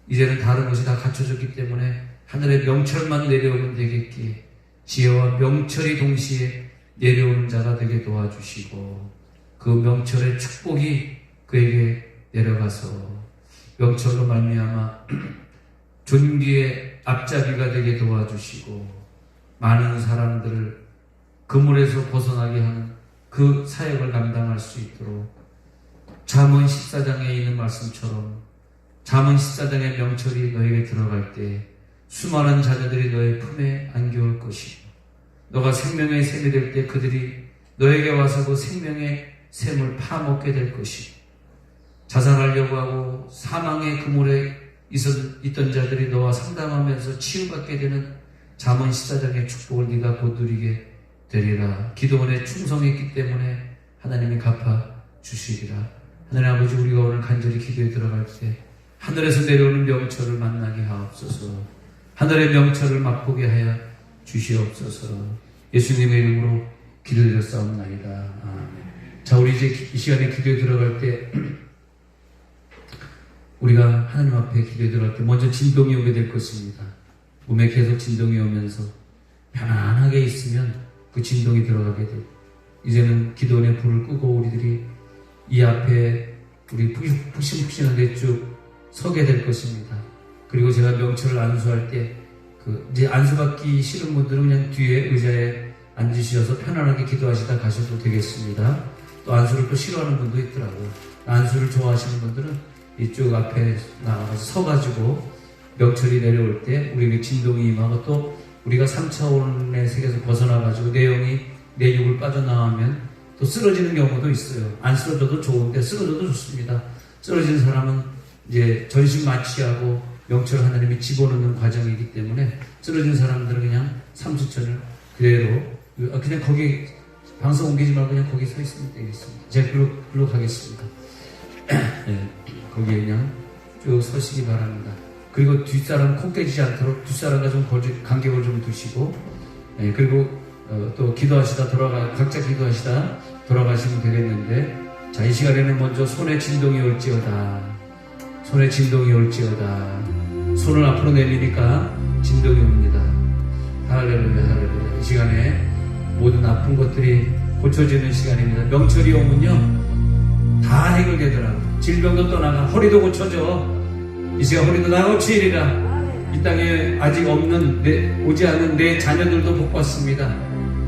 이제는 다른 것이 다 갖춰졌기 때문에 하늘의 명철만 내려오면 되겠기에 지혜와 명철이 동시에 내려오는 자가 되게 도와주시고 그 명철의 축복이 그에게 내려가서 명철로 말미암아 존귀의 앞잡이가 되게 도와주시고 많은 사람들을 그물에서 벗어나게 하는 그 사역을 감당할 수 있도록 잠언 14장에 있는 말씀처럼 잠언 14장의 명철이 너에게 들어갈 때 수많은 자녀들이 너의 품에 안겨올 것이고 너가 생명의 샘이 될 때 그들이 너에게 와서 그 생명의 샘을 파먹게 될 것이고 자살하려고 하고 사망의 그물에 있던 자들이 너와 상담하면서 치유받게 되는 잠언 14장의 축복을 네가 곧 누리게 되리라. 기도원에 충성했기 때문에 하나님이 갚아 주시리라. 하나님 아버지, 우리가 오늘 간절히 기도에 들어갈 때 하늘에서 내려오는 명철을 만나게 하옵소서. 하늘의 명철을 맛보게 하여 주시옵소서. 예수님의 이름으로 기도드렸사옵나이다. 아멘. 자, 우리 이제 이 시간에 기도에 들어갈 때 우리가 하나님 앞에 기도에 들어갈 때 먼저 진동이 오게 될 것입니다. 몸에 계속 진동이 오면서 편안하게 있으면 그 진동이 들어가게 되고 이제는 기도원에 불을 끄고 우리들이 이 앞에 우리 푸신푸신하게 쭉 서게 될 것입니다. 그리고 제가 명철을 안수할 때 이제 안수받기 싫은 분들은 그냥 뒤에 의자에 앉으셔서 편안하게 기도하시다 가셔도 되겠습니다. 또 안수를 또 싫어하는 분도 있더라고요. 안수를 좋아하시는 분들은 이쪽 앞에 나가서 서가지고 명철이 내려올 때 우리에게 진동이 임하고 또 우리가 3차원의 세계에서 벗어나가지고 내 영이 내 육을 빠져나오면 또 쓰러지는 경우도 있어요. 안 쓰러져도 좋은데 쓰러져도 좋습니다. 쓰러진 사람은 이제 전신 마취하고 명철 하나님이 집어넣는 과정이기 때문에 쓰러진 사람들은 그냥 3주천을 그대로 그냥 거기 방송 옮기지 말고 그냥 거기 서 있으면 되겠습니다. 제가 글로 가겠습니다. 네, 거기에 그냥 쭉 서시기 바랍니다. 그리고 뒷사람 콩 깨지지 않도록 뒷사람과 좀 간격을 좀 두시고 그리고 또 기도하시다 각자 기도하시다 돌아가시면 되겠는데, 자, 이 시간에는 먼저 손에 진동이 올지어다. 손에 진동이 올지어다. 손을 앞으로 내미니까 진동이 옵니다. 할렐루야, 할렐루야. 이 시간에 모든 아픈 것들이 고쳐지는 시간입니다. 명철이 오면요, 다 해결되더라고요. 질병도 떠나가, 허리도 고쳐져. 이 시간 허리도 나고치리라. 이 땅에 아직 오지 않은 내 자녀들도 복 받습니다.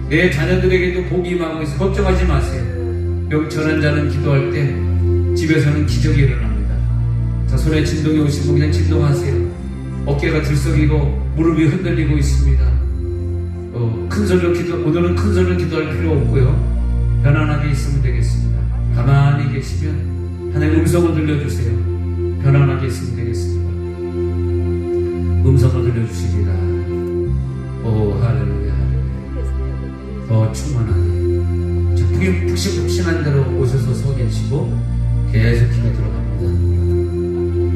내 자녀들에게도 복이 임하고 있어. 걱정하지 마세요. 명철한 자는 기도할 때 집에서는 기적이 일어납니다. 자, 손에 진동이 오시면 그냥 진동하세요. 어깨가 들썩이고 무릎이 흔들리고 있습니다. 오늘은 큰 소리로 기도할 필요 없고요, 편안하게 있으면 되겠습니다. 가만히 계시면 하나님 음성을 들려주세요. 편안하게 있으면 되겠습니다. 음성을 들려주시리라. 할렐루야, 할렐루야. 더 충만하게. 자, 푹신푹신한 대로 오셔서 서 계시고 계속 기도 들어갑니다.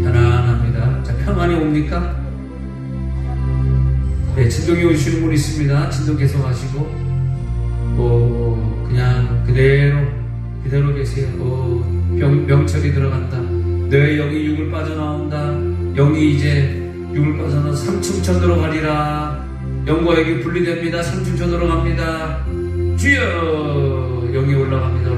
편안합니다. 자, 평안이 옵니까? 네, 진동이 오시는 분 있습니다. 진동 계속 하시고, 그냥 그대로 계세요. 명철이 들어간다. 내 영이 육을 빠져나온다. 영이 이제 육을 빠져나와 삼층천으로 가리라. 영과 육이 분리됩니다. 삼층천으로 갑니다. 주여! 영이 올라갑니다.